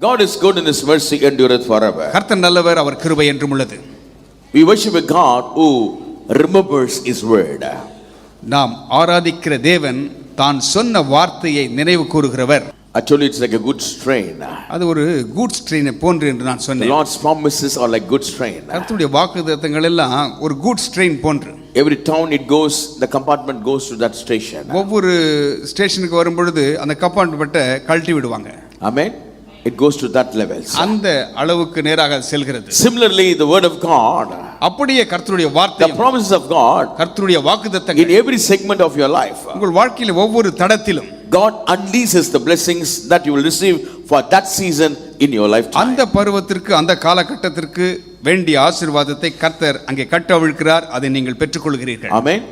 God is good and his mercy endureth forever. கர்த்தர் நல்லவர், அவர் கிருபை என்றும் உள்ளது. We worship a God who remembers his word. நாம் ஆராதிக்கிற தேவன் தான் சொன்ன வார்த்தையை நினைவு கூறுகிறவர். Actually it's like a good strain. அது ஒரு குட் ஸ்ட்ரெயின் போன்று என்று நான் சொன்னேன். The Lord's promises are like good strain. கர்த்தருடைய வாக்குத்தத்தங்கள் எல்லாம் ஒரு குட் ஸ்ட்ரெயின் போன்று. Every town it goes, the compartment goes to that station. ஒவ்வொரு ஸ்டேஷனுக்கு வரும் பொழுது அந்த கம்பார்ட்மெண்ட்டை கழட்டி விடுவாங்க. Amen. It goes to that level. அந்த அளவுக்கு நேராக செல்கிறது. Similarly the word of God, அப்படியே கர்த்தருடைய வார்த்தை, the promises of God, கர்த்தருடைய வாக்குத்தத்தங்கள் in every segment of your life, உங்கள் வாழ்க்கையில ஒவ்வொரு தடத்திலும் God unleashes the blessings that you will receive for that season in your lifetime. அந்த பருவத்திற்கு அந்த காலகட்டத்திற்கு வேண்டிய ஆசீர்வாதத்தை கர்த்தர் அங்கே கட்டவிழ்க்கிறார், அதை நீங்கள் பெற்றுக்கொள்கிறீர்கள். Amen.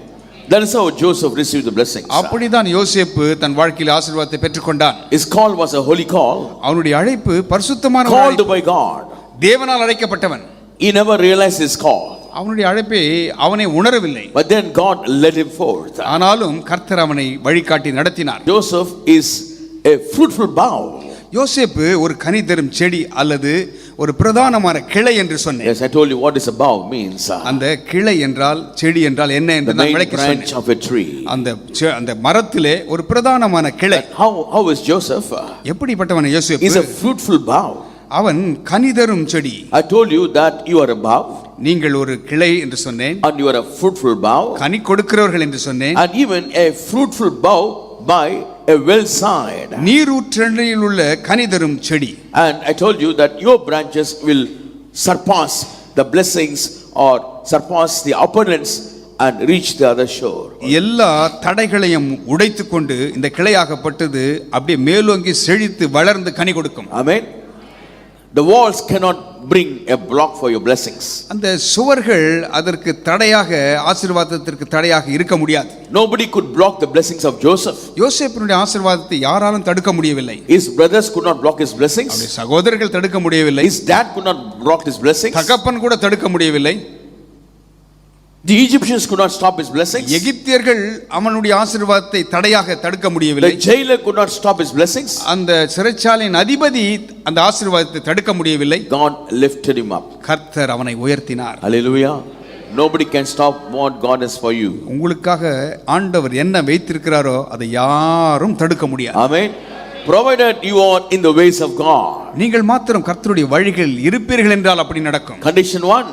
That is how Joseph received the blessings. அப்படிதான் யோசேப்பு தன் வாழ்க்கையில் ஆசீர்வாதத்தை பெற்றுக்கொண்டான். His call was a holy call. அவனுடைய அழைப்பு பரிசுத்தமான Called by God. தேவனால் அழைக்கப்பட்டவன். He never realized his call. அவனுடைய அழைப்பை அவனே உணரவில்லை. But then God led him forth. ஆனாலும் கர்த்தர் அவனை வழிகாட்டி நடத்தினார். Joseph is a fruitful bough. யோசேப்பு ஒரு கனி தரும் செடி அல்லது ஒரு பிரதானமான கிளை என்று சொன்னேன். Yes, I told you what is a bough means. அந்த கிளை என்றால் செடி என்றால் என்ன என்று நான் விளக்கி சொன்னேன். The main branch of a tree. அந்த மரத்திலே ஒரு பிரதானமான கிளை. How is Joseph? எப்படிப்பட்டவன் யோசேப்பு? He is a fruitful bough. அவன் கனி தரும் செடி. I told you that you are a bough. நீங்கள் ஒரு கிளை என்று சொன்னேன். And you are a fruitful bough. கனி கொடுக்கிறவர்கள் என்று சொன்னேன். And even a fruitful bough by a well side. நீரூற்றண்டையில் உள்ள கனி தரும் செடி. And I told you that your branches will surpass the blessings or surpass the opponents and reach the other shore. எல்லா தடைகளையும் உடைத்துக்கொண்டு இந்த கிளையாகப்பட்டது அப்படியே மேலோங்கி செழித்து வளர்ந்து கனி கொடுக்கும். Amen. The walls cannot bring a block for your blessings. அந்த சுவர்கள் அதற்கு தடையாக, ஆசீர்வாதத்திற்கு தடையாக இருக்க முடியாது. Nobody could block the blessings of Joseph. யோசேப்பினுடைய ஆசீர்வாதத்தை யாராலும் தடுக்க முடியவில்லை. His brothers could not block his blessings. அவருடைய சகோதரர்கள் தடுக்க முடியவில்லை. His dad could not block his blessings. தகப்பன் கூட தடுக்க முடியவில்லை. The Egyptians could not stop his blessings. எகிப்தியர்கள் அவனுடைய ஆசீர்வாதத்தை தடையாக தடுக்க முடியவில்லை. The jailer could not stop his blessings. அந்த சிறைச்சாலையின் அதிபதி அந்த ஆசீர்வாதத்தை தடுக்க முடியவில்லை. God lifted him up. கர்த்தர் அவனை உயர்த்தினார். Hallelujah. Nobody can stop what God has for you. உங்களுக்காக ஆண்டவர் என்ன வைத்திருக்கிறாரோ அதை யாரும் தடுக்க முடியாது. Amen. Provided you are in the ways of God. நீங்கள் மாத்திரம் கர்த்தருடைய வழிகளில் இருப்பீர்கள் என்றால் அப்படி நடக்கும். Condition 1.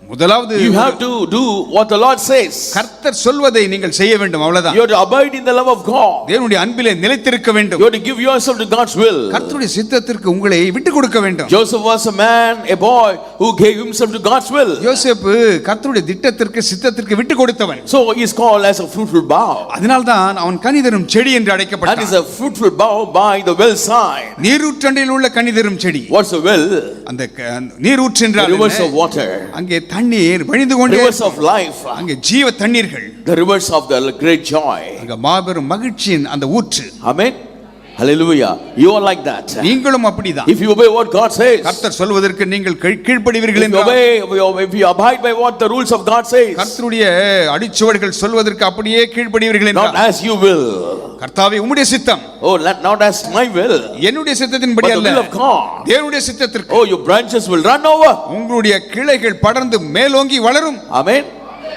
முதலாவது, you have to do what the Lord says. கர்த்தர் சொல்வதை நீங்கள் செய்ய வேண்டும், அவ்வளவுதான். You have to abide in the love of God. தேவனுடைய அன்பிலே நிலைத்திருக்க வேண்டும். You have to give yourself to God's will. கர்த்தருடைய சித்தத்திற்கு உங்களை விட்டு கொடுக்க வேண்டும். Joseph was a man, a boy who gave himself to God's will. யோசேப்பு கர்த்தருடைய திட்டத்திற்கு, சித்தத்திற்கு விட்டு கொடுத்தவன். So he is called as a fruitful bough. அதனால்தான் அவன் கனி தரும் செடி என்று அழைக்கப்பட்டான். And is a fruitful bough by the well side. நீரூற்றண்டையில் உள்ள கனி தரும் செடி. What's a well? அந்த நீரூற்று என்றால் rivers of water. அங்கே தண்ணீர் வழிந்து கொண்டே, rivers of life. அங்கே ஜீவ தண்ணீர்கள். The rivers of the great joy. அங்கே மாபெரும் மகிழ்ச்சியின் அந்த ஊற்று. Amen. Hallelujah. You are like that. நீங்களும் அப்படிதான். If you obey what God says. கர்த்தர் சொல்வதற்கு நீங்கள் கீழ்ப்படிவீர்கள் என்றால், if you abide by what the rules of God says. கர்த்தருடைய அடிச்சுவடுகள் சொல்வதற்கு அப்படியே கீழ்ப்படிவீர்கள் என்றால், not as you will. கர்த்தாவே உம்முடைய சித்தம். Oh, not as my will. என்னுடைய சித்தத்தின்படி அல்ல, the will of God. தேவனுடைய சித்தத்திற்கு. Oh, your branches will run over. உங்களுடைய கிளைகள் படர்ந்து மேலோங்கி வளரும். Amen.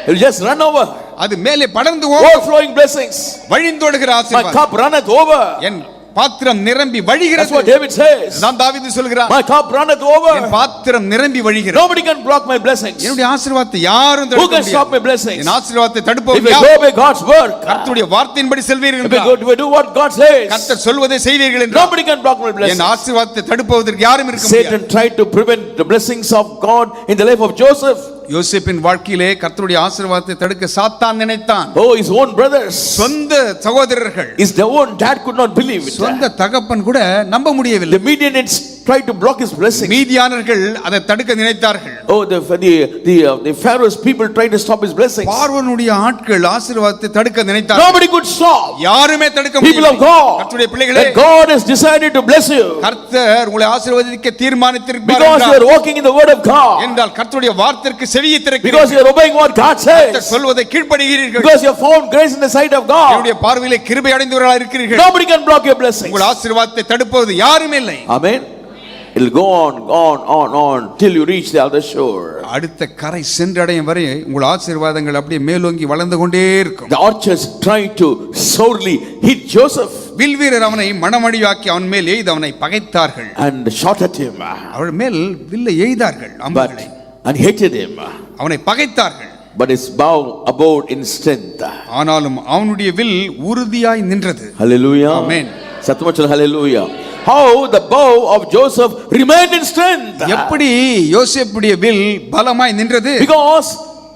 It will just run over. அது மேலே படர்ந்து overflowing blessings. வழிந்தோடுகிற ஆசீர்வாதம். My cup runneth over. என் பாத்திரம் நிரம்பி வழிகிறது. That's what David says. நான் தாவீது சொல்கிறார், my cup runneth over. என் பாத்திரம் நிரம்பி வழிகிறது. Nobody can block my blessings. என்னுடைய ஆசீர்வாதத்தை யாரும் தடுக்க முடியாது. Who can stop my blessings? என் ஆசீர்வாதத்தை தடுப்பவர் யார்? If you go by God's word. கர்த்தருடைய வார்த்தையின்படி செல்வீர்கள் என்றால், if you do what God says. கர்த்தர் சொல்வதை செய்வீர்கள் என்றால், nobody can block my blessings. என் ஆசீர்வாதத்தை தடுப்பதற்கு யாரும் இருக்க முடியாது. Satan tried to prevent the blessings of God in the life of Joseph. யோசேப்பின் வாழ்க்கையிலே கர்த்தருடைய ஆசீர்வாதத்தை தடுக்க சாத்தான் நினைத்தான். Oh, his own brothers. சொந்த சகோதரர்கள். His own dad could not believe it. சொந்த தகப்பன் கூட நம்ப முடியவில்லை. The Midianites tried to block his blessing. மீதியானர்கள் அதை தடுக்க நினைத்தார்கள். Oh, the Pharaoh's people tried to stop his blessings. பார்வோனுடைய ஆட்கள் ஆசீர்வாதத்தை தடுக்க நினைத்தார்கள். Nobody could stop. யாருமே தடுக்க முடியவில்லை. People of God. கர்த்தருடைய பிள்ளைகளே, God has decided to bless you. கர்த்தர் உங்களை ஆசீர்வதிக்க தீர்மானித்திருக்கிறார். Because you are walking in the word of God. என்றால் கர்த்தருடைய வார்த்தைக்கு செவியை திறக்கிறீர்கள். Because you are obeying what God says. கர்த்தர் சொல்வதை கீழ்ப்படிகிறீர்கள். Because you have found grace in the sight of God. உங்களுடைய பார்வையிலே கிருபை அடைந்தவர்களாக இருக்கிறீர்கள். Nobody can block your blessings. உங்கள் ஆசீர்வாதத்தை தடுப்பது யாரும் இல்லை. Amen. It'll go on till you reach the other shore. அடுத்த கரை சென்றடையும் வரை உங்கள் ஆசீர்வாதங்கள் அப்படியே மேலோங்கி வளர்ந்து கொண்டே இருக்கும். The archers tried to sorely hit Joseph வில்வீரர் அவனை மணமடியாக்கி அவன் மேல் எய்து அவனை பகைத்தார்கள். and shot at him, அவன் மேல் வில்லை எய்தார்கள், அம்புகளை and hated him. அவனை பகைத்தார்கள். But his bow abode in strength. ஆனாலும் அவனுடைய வில் உறுதியாய் நின்றது. Hallelujah. Amen. Sathmachal hallelujah. How the bow of Joseph remained in strength? எப்படி யோசேப்புடைய வில் பலமாய் நின்றது? Because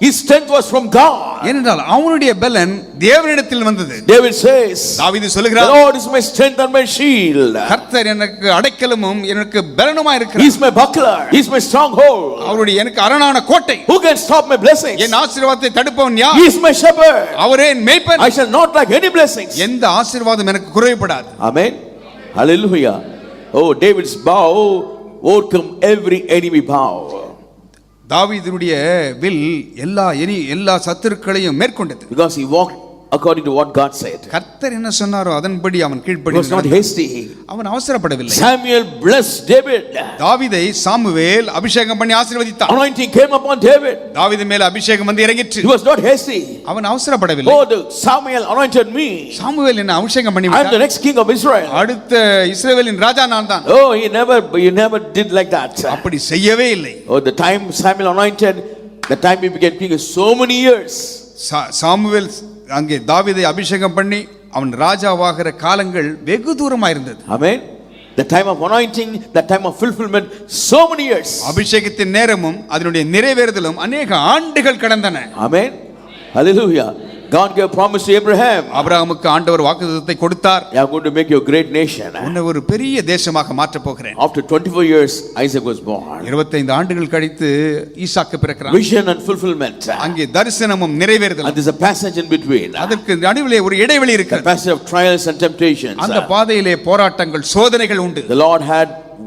his strength was from God. ஏனென்றால் அவனுடைய பலன் தேவனிடத்தில் வந்தது. David says, தாவீது the சொல்கிறார், Lord is my strength and my shield. கர்த்தர் எனக்கு அடைக்கலமும் எனக்கு பலனுமாய் He இருக்கிறார். is my buckler. He is my stronghold. அவருடைய எனக்கு அரணான கோட்டை. Who can stop my blessings? என் ஆசீர்வாதத்தை தடுப்பவன் யார்? He is my shepherd. அவரே என் மேய்ப்பன். I shall not lack any blessings. எந்த ஆசீர்வாதம் எனக்கு குறைவுபடாது. Amen. Hallelujah. Oh, David's bow overcome every enemy bow. தாவீதுடைய வில் எல்லா சத்துருக்களையும் மேற்கொண்டது. Because he walked according to what God said. கர்த்தர் என்ன சொன்னாரோ அதன்படி அவன் He was not கீழ்ப்படிந்தான். hasty. அவன் அவசரப்படவில்லை. Samuel blessed David. தாவீதை சாமுவேல் அபிஷேகம் பண்ணி ஆசீர்வதித்தான். Anointing came upon David. தாவீது மேல் அபிஷேகம் வந்து இறங்கிற்று. He was not hasty. அவன் அவசரப்படவில்லை. Oh, Samuel anointed me. Samuel என்ன அபிஷேகம் பண்ணி I am the விட்டார். next king of Israel. அடுத்த இஸ்ரவேலின் ராஜா நான் தான். Oh, he never did like that. அப்படி செய்யவே இல்லை. Oh, the time Samuel anointed, the time he became king is so many years. Samuel அங்கே தாவீதை அபிஷேகம் பண்ணி அவன் ராஜாவாகிற காலங்கள் வெகு தூரமாக இருந்தது. Amen. The time of anointing, the time of fulfillment, so many years. அபிஷேகத்தின் நேரமும் அதனுடைய நிறைவேறுதலும் அநேக ஆண்டுகள் கடந்தன. Amen. Hallelujah. God gave promise to Abraham. ஆபிரகாமுக்கு ஆண்டவர் வாக்குத்தத்தத்தை கொடுத்தார். I am going to make you a great nation. உன்னை ஒரு பெரிய தேசமாக மாற்றப் போகிறேன். After 24 years, Isaac was born. 25 ஆண்டுகள் கழித்து ஈசாக்கு பிறக்கிறான். Vision and fulfillment. அங்கே தரிசனமும் நிறைவேறுதலும். And there's a passage in between. அதற்கு நடுவிலே ஒரு இடைவெளி The இருக்கிறது. passage of trials and temptations. அந்த பாதையிலே போராட்டங்கள் சோதனைகள் உண்டு. The Lord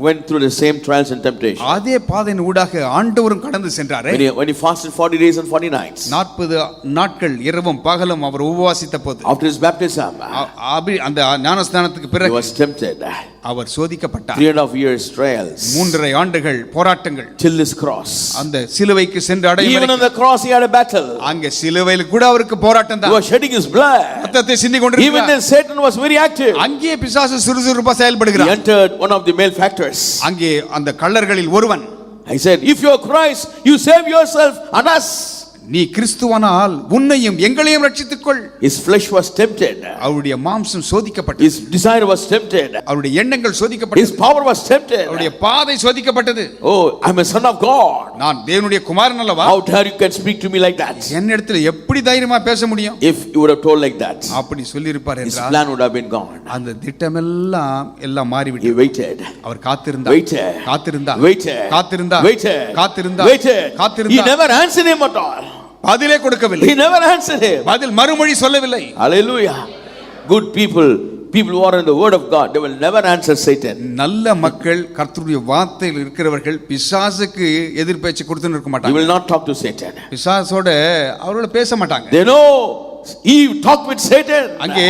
went through the same trials and temptations. அதே பாதையின் ஊடாக ஆண்டவரும் கடந்து சென்றாரே. When he fasted 40 days and 40 nights. 40 நாட்கள் இரவும் பகலும் அவர் உபவாசித்த போது, After his baptism, அந்த ஞானஸ்நானத்துக்கு he பிறகு was tempted. Our சோதிக்கப்பட்டார். 3.5 years trials. 3.5 ஆண்டுகள் போராட்டங்கள். Till this cross. அந்த சிலுவைக்கு சென்று அடையும் Even on the cross he had a battle. அங்கே சிலுவையில் கூட அவருக்கு போராட்டம் He தான். was shedding his blood. ரத்தத்தை சிந்தி Even கொண்டிருக்கிறார். then Satan was very active. அங்கே பிசாசு சுறுசுறுப்பா He செயல்படுகிறார். entered one of the malefactors. அங்கே அந்த கள்ளர்களில் ஒருவன், I said, if you are Christ, you save yourself and us. நீ கிறிஸ்துவானால் உன்னையும் எங்களையும் ரட்சித்துக்கொள். His flesh was tempted. அவருடைய மாம்சம் சோதிக்கப்பட்டது. His desire was tempted. அவருடைய எண்ணங்கள் His சோதிக்கப்பட்டது. power was tempted. அவருடைய பாதை சோதிக்கப்பட்டது. Oh, I'm a son of God. நான் தேவனுடைய குமாரன் அல்லவா? How dare you can speak to me like that? என்னிடத்தில் எப்படி தைரியமா பேச முடியும்? If you would have told like that, அப்படி சொல்லி இருப்பார் his என்றால் plan would have been gone. அந்த திட்டமெல்லாம் மாறிவிட்டது. He waited. அவர் காத்திருந்தார். Waited. காத்திருந்தார். Waited. காத்திருந்தார். Waited. காத்திருந்தார். Waited. He காத்திருந்தார். never answered him at all. பதிலே கொடுக்கவில்லை. He never answered him. பதில் மறுமொழி சொல்லவில்லை. Hallelujah. Good people who are in the word of God, they will never answer Satan. நல்ல மக்கள் கர்த்தருடைய வார்த்தையில் இருக்கிறவர்கள் பிசாசுக்கு எதிர்பேச்சு கொடுத்துன்னு இருக்க You மாட்டாங்க. will not talk to Satan. பிசாசோட அவரோட பேச மாட்டாங்க. They know Eve talked with Satan அங்கே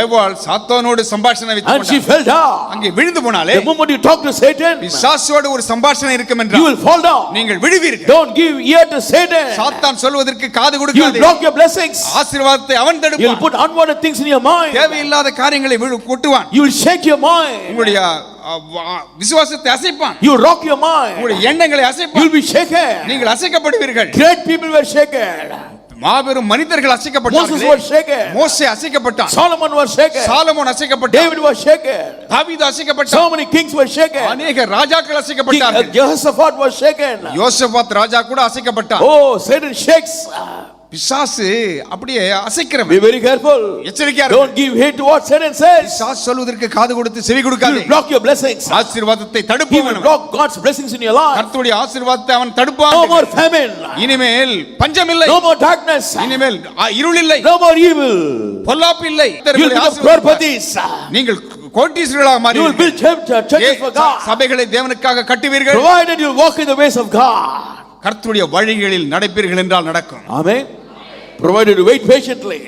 ஏவாள் சாத்தானோடு சம்பாஷணை and she வைத்து fell down. அங்கே விழுந்து போனாலே, The moment you talk to Satan, பிசாசோடு ஒரு சம்பாஷணை இருக்கும் you என்றால் will fall down. நீங்கள் விழுவீர்கள். Don't give ear to Satan. சாத்தான் சொல்வதற்கு காது You will கொடுக்காதே. block your blessings. ஆசீர்வாதத்தை அவன் You will தடுப்பான். put unwanted things in your mind. தேவையில்லாத காரியங்களை கொட்டுவான். You will shake your mind. உங்களுடைய விசுவாசத்தை அசைப்பான். You will rock your mind. உங்களுடைய எண்ணங்களை You அசைப்பான். will be shaken. நீங்கள் அசைக்கப்படுவீர்கள். Great people were shaken. மாபெரும் மனிதர்கள் Moses அசைக்கப்பட்டார்கள். was shaken. மோசே அசைக்கப்பட்டான். Solomon was shaken. சாலமோன் அசைக்கப்பட்டான். David was shaken. தாவீது அசைக்கப்பட்டான். So many kings were shaken. அநேக ராஜாக்கள் அசைக்கப்பட்டார்கள். Jehoshaphat was shaken. யோசபாத் ராஜா கூட அசைக்கப்பட்டான். Oh, Satan shakes. பிசாசு அப்படியே Be அசைக்கிறவன். very careful. எச்சரிக்கையா Don't give heed to what Satan says. பிசாசு சொல்வதற்கு காது கொடுத்து செவி You கொடுக்காதே. will block your blessings. ஆசீர்வாதத்தை He will தடுப்பவன். block God's blessings in your life. கர்த்தருடைய ஆசீர்வாதத்தை அவன் No தடுப்பான். more famine. இனிமேல் பஞ்சம் இல்லை. No more darkness. இனிமேல் இருள் இல்லை. No more evil. பொல்லாப்பு இல்லை. You will become crorepathies. நீங்கள் கோட்டீஸ்வரர்களாக You will மாறுவீர்கள். build churches for God. சபைகளை தேவனுக்காக கட்டுவீர்கள். Provided you walk in the ways of God. கர்த்தருடைய வழிகளில் நடப்பீர்கள் என்றால் நடக்கும். Amen. provided you wait patiently.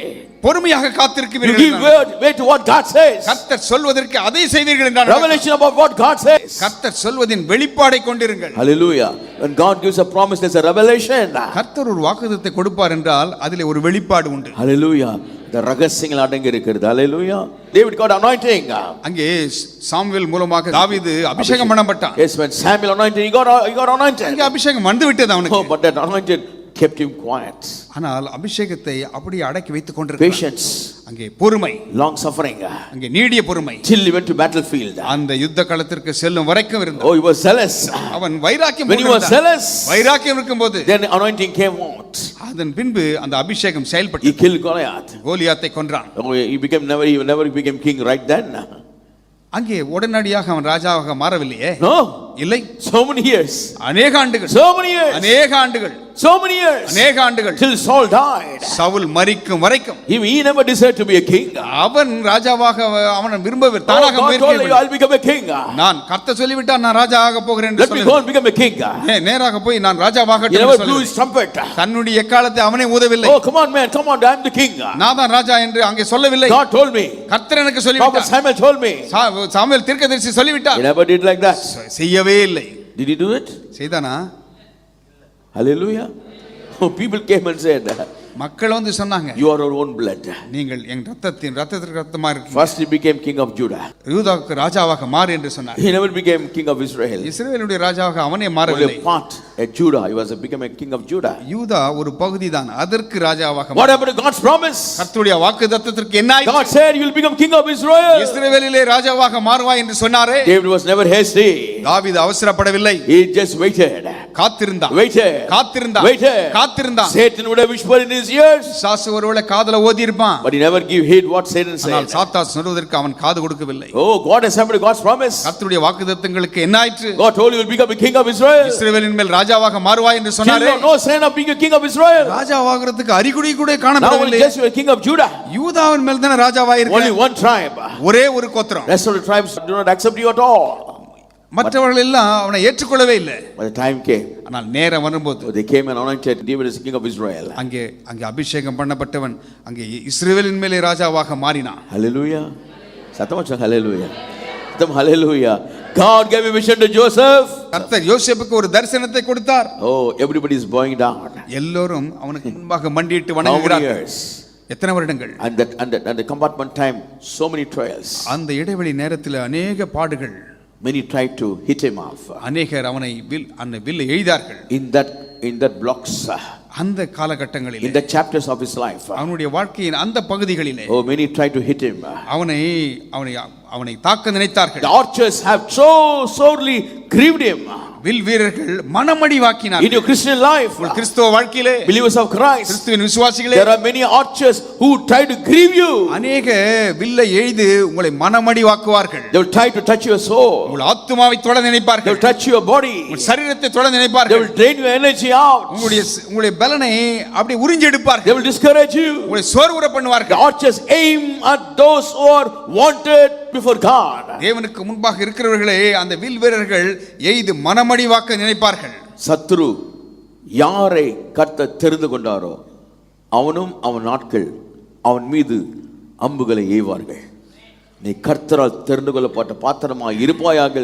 பொறுமையாக You காத்திருக்கிறீர்கள் give wait to what God says. கர்த்தர் சொல்வதற்கு அதை செய்வீர்கள் என்றார். Revelation about what God says. கர்த்தர் சொல்வதின் வெளிப்பாடை கொண்டிருங்கள். Hallelujah. When God gives a promise, there's a revelation. கர்த்தர் ஒரு வாக்குத்தத்தத்தை கொடுப்பார் என்றால் அதிலே ஒரு வெளிப்பாடு உண்டு. Hallelujah. The ரகசியங்கள் அடங்கி இருக்கிறது. Hallelujah. David got anointing. அங்கே சாமுவேல் மூலமாக தாவீது அபிஷேகம் பண்ணப்பட்டான். Yes, when Samuel anointed, he got anointed. அங்கே அபிஷேகம் வந்து விட்டது அவனுக்கு. Oh, but that anointed kept him quiet. ஆனால் அபிஷேகத்தை அப்படியே அடக்கி வைத்துக் கொண்டிருந்தான். Patience. அங்கே பொறுமை, long suffering. அங்கே நீடிய பொறுமை. Till he went to battlefield. அந்த யுத்த களத்திற்கு செல்லும் வரைக்கும் இருந்தான். Oh, he was zealous. அவன் வைராக்கியம் when he was zealous, வைராக்கியம் இருக்கும்போது then anointing came out. அதன் பின்பு அந்த அபிஷேகம் செயல்பட்டது. He killed Goliath. கோலியாத்தை கொன்றான். Oh, he never became king right then. அங்கே உடனடியாக அவன் ராஜாவாக மாறவில்லையே. No. இல்லை. So many years. அநேக ஆண்டுகள். So many years. அநேக ஆண்டுகள். So many years. அநேக ஆண்டுகள். Till Saul died. சவுல் மரிக்கும் வரைக்கும். He never decided to be a king. அவன் ராஜாவாக அவன் விரும்பவில்லை. தானாக முயற்சிக்கவில்லை. I'll become a king. நான் கர்த்தர் சொல்லிவிட்டார் நான் ராஜாவாக போகிறேன் என்று சொல்லி. Let me go and become a king. நேராக போய் நான் ராஜாவாகட்டும் என்று சொல்லி. He never blew his trumpet. தன்னுடைய எக்காலத்தை அவனே ஊதவில்லை. Oh, come on man, come on, I'm the king. நான் தான் ராஜா என்று அங்கே சொல்லவில்லை. God told me. கர்த்தர் எனக்கு சொல்லிவிட்டார். Prophet Samuel told me. Samuel தீர்க்கதரிசி சொல்லிவிட்டார். He never did like that. செய்யவே இல்லை. Did he do it? செய்தானா? Hallelujah. Oh, people came and said, மக்கள் வந்து சொன்னாங்க, you are our own blood. நீங்கள் என் ரத்தத்திற்கு ரத்தமா இருக்கீங்க. First he became king of Judah. யூதாவுக்கு ராஜாவாக மாறு என்று சொன்னார். He never became king of Israel. இஸ்ரவேலுடைய ராஜாவாக அவனே மாறவில்லை. Only part at Judah, he was become a king of Judah. யூதா ஒரு பகுதி தான், அதற்கு ராஜாவாக. What happened to God's promise? கர்த்தருடைய வாக்குத்தத்தத்திற்கு என்ன ஆயிற்று? God said you will become king of Israel. இஸ்ரவேலிலே ராஜாவாக மாறுவாய் என்று சொன்னாரே. David was never hasty. தாவீது அவசரப்படவில்லை. He just waited. காத்திருந்தான். Waited. காத்திருந்தான். Waited. காத்திருந்தான். Satan would have whispered in his ears. சாசு ஒருவேளை காதுல ஓதி இருப்பான். But he never give heed what Satan said. ஆனால் சாத்தான் சொல்வதற்கு அவன் காது கொடுக்கவில்லை. Oh, God has happened to God's promise. கர்த்தருடைய வாக்குத்தத்தங்களுக்கு என்ன ஆயிற்று? God told you will become a king of Israel. இஸ்ரவேலின் மேல் ராஜாவாக மாறுவாய் என்று சொன்னாரே. No sign of being a king of Israel. ராஜாவாகிறதுக்கு அறிகுறி கூட காணப்படவில்லை. Now just you are king of Judah. யூதாவின் மேல் தான ராஜாவாய் இருக்க. Only one tribe. ஒரே ஒரு கோத்திரம். Rest of the tribes do not accept you at all. மற்றவர்கள் எல்லாம் அவனை ஏற்றுக்கொள்ளவே இல்லை. But the time came. ஆனால் நேரம் வரும்போது they came and anointed David as king of Israel. அங்கே அபிஷேகம் பண்ணப்பட்டவன் அங்கே இஸ்ரவேலின் மேலே ராஜாவாக மாறினான். Hallelujah. சத்தமா hallelujah. சத்தம் hallelujah. God gave a vision to Joseph. கர்த்தர் யோசேப்புக்கு ஒரு தரிசனத்தை கொடுத்தார். Oh, everybody is bowing down. எல்லோரும் அவனுக்கு முன்பாக மண்டியிட்டு வணங்குகிறார்கள். எத்தனை வருடங்கள்? And the compartment time, so many trials. அந்த இடைவெளி நேரத்தில் अनेक பாடுகள். Many tried to hit him off. அநேகர் அவனை வில்லை எய்தார்கள். In that blocks. அந்த காலகட்டங்களில். In the chapters of his life. அவனுடைய வாழ்க்கையின் அந்த பகுதிகளிலே. Oh, many tried to hit him. அவனை தாக்க நினைத்தார்கள். The archers have so sorely grieved him. Will வீரர்கள் மனமடிவாக்கினார்கள். In your Christian life, கிறிஸ்தவ வாழ்க்கையிலே, believers of Christ, கிறிஸ்துவின் விசுவாசிகளே, there are many archers who try to grieve you. அநேக வில்லை எய்து உங்களை மனமடிவாக்குவார்கள். They will try to touch your soul. உங்கள் ஆத்துமாவை தொட நினைப்பார்கள். They will touch your body. உங்கள் சரீரத்தை தொட They நினைப்பார்கள். will drain your energy out. உங்களுடைய பலனை அப்படியே உறிஞ்சி எடுப்பார்கள். They will discourage you. உங்களை சோர்வுற பண்ணுவார்கள். The archers aim at those who are wanted before God. தேவனுக்கு முன்பாக இருக்கிறவர்களே அந்த வில் வீரர்கள் எய்து மனமடிவாக்க நினைப்பார்கள். சத்ரு யாரை கர்த்தர் தெரிந்து கொண்டாரோ அவனும் அவன் ஆட்கள் அவன் மீது அம்புகளை எய்வார்கள். நீ கர்த்தரால் தெரிந்து கொள்ளப்பட்ட பாத்திரமாக இருப்பாயாக,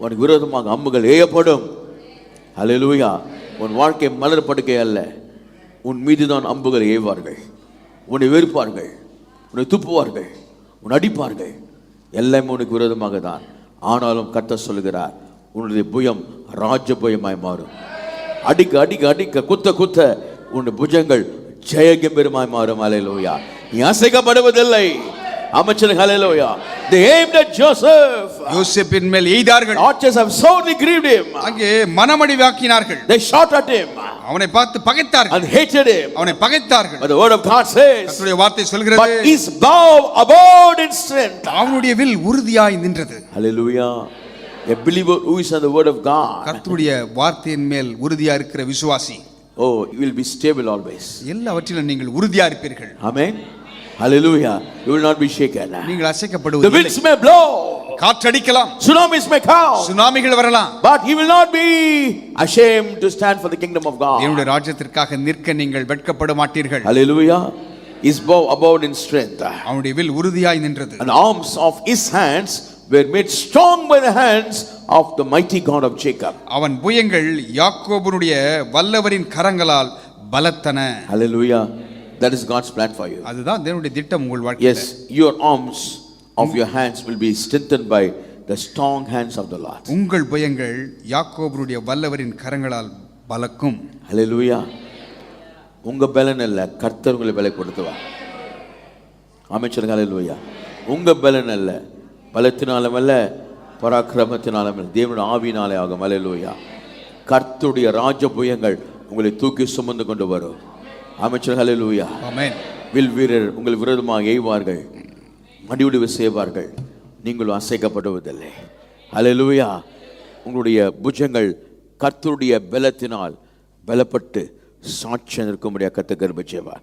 உனக்கு விரோதமாக அம்புகள் ஏயப்படும். ஹல்லேலூயா. உன் வாழ்க்கை மலர் படுக்கை அல்ல, உன் மீதுதான் அம்புகளை ஏய்வார்கள். உன்னை வெறுப்பார்கள், உன்னை துப்புவார்கள், உன்னை அடிப்பார்கள். எல்லாமே உனக்கு விரோதமாக தான். ஆனாலும் கர்த்தர் சொல்லுகிறார், உன்னுடைய புயம் ராஜ புயமாய் மாறும். அடிக்க அடிக்க அடிக்க குத்த குத்த உன்னுடைய புஜங்கள் ஜெய கம்பீரமாய் மாறும். ஹல்லேலூயா. நீ அசைக்கப்படுவதில்லை. அமைச்சர் ஹல்லேலூயா. They aimed at Joseph. யோசேப்பின் மேல் எய்தார்கள். Archers have sorely grieved him. அங்கே மனமடிவாக்கினார்கள். They shot at him. அவனை பார்த்து பகைத்தார்கள். And hated him. அவனை பகைத்தார்கள். But the word of God says, கர்த்தருடைய வார்த்தை சொல்கிறது, but his bow abode in strength. அவனுடைய வில் உறுதியாய் நின்றது. Hallelujah. A believer who is on the word of God. கர்த்தருடைய வார்த்தையின் மேல் உறுதியா இருக்கிற விசுவாசி, oh, you will be stable always. எல்லாவற்றிலும் நீங்கள் உறுதியா இருப்பீர்கள். Amen. Hallelujah. You will not be shaken. நீங்கள் அசைக்கப்படுவதில்லை. The winds may blow. காற்றடிக்கலாம், tsunamis may come, சுனாமிகள் வரலாம், but he will not be ashamed to stand for the kingdom of God. என்னுடைய ராஜ்யத்திற்காக நிற்க நீங்கள் வெட்கப்பட மாட்டீர்கள். Hallelujah. His bow abound in strength, அவனுடைய will உறுதியாய் நின்றது. and the arms of his hands were made strong by the hands of the mighty God of Jacob. அவன் புயங்கள் யாக்கோபுடைய வல்லவரின் கரங்களால் பலத்தன. Hallelujah. That is God's plan for you. அதுதான் தேவனுடைய திட்டம் உங்கள் வாழ்க்கையில். Yes, your arms of your hands will be strengthened by the strong hands of the Lord. உங்கள் புயங்கள் யாக்கோபுடைய வல்லவரின் கரங்களால் பலக்கும். Hallelujah. உங்க பலன் அல்ல, கர்த்தர் உங்களை பலன் கொடுத்துவார். ஆமென். ஹalleluya. உங்க பலன் அல்ல, பலத்தினாலும் அல்ல, பராக்கிரமத்தினாலும் அல்ல, தேவனுடைய ஆவியினாலே ஆகும். ஹalleluya. கர்த்தருடைய ராஜபுயங்கள் உங்களை தூக்கி சுமந்து கொண்டு வரும். ஆமென். ஹalleluya. ஆமென். வில் வீரர் உங்கள் விரோதமாக எய்வார்கள், மடிவுடிவு செய்வார்கள், நீங்கள் அசைக்கப்படுவதில்லை. ஹalleluya. உங்களுடைய புஜங்கள் கர்த்தருடைய பலத்தினால் பலப்பட்டு சாட்சியம் இருக்கும்படியாக கர்த்தர் கிருபை செய்வார்.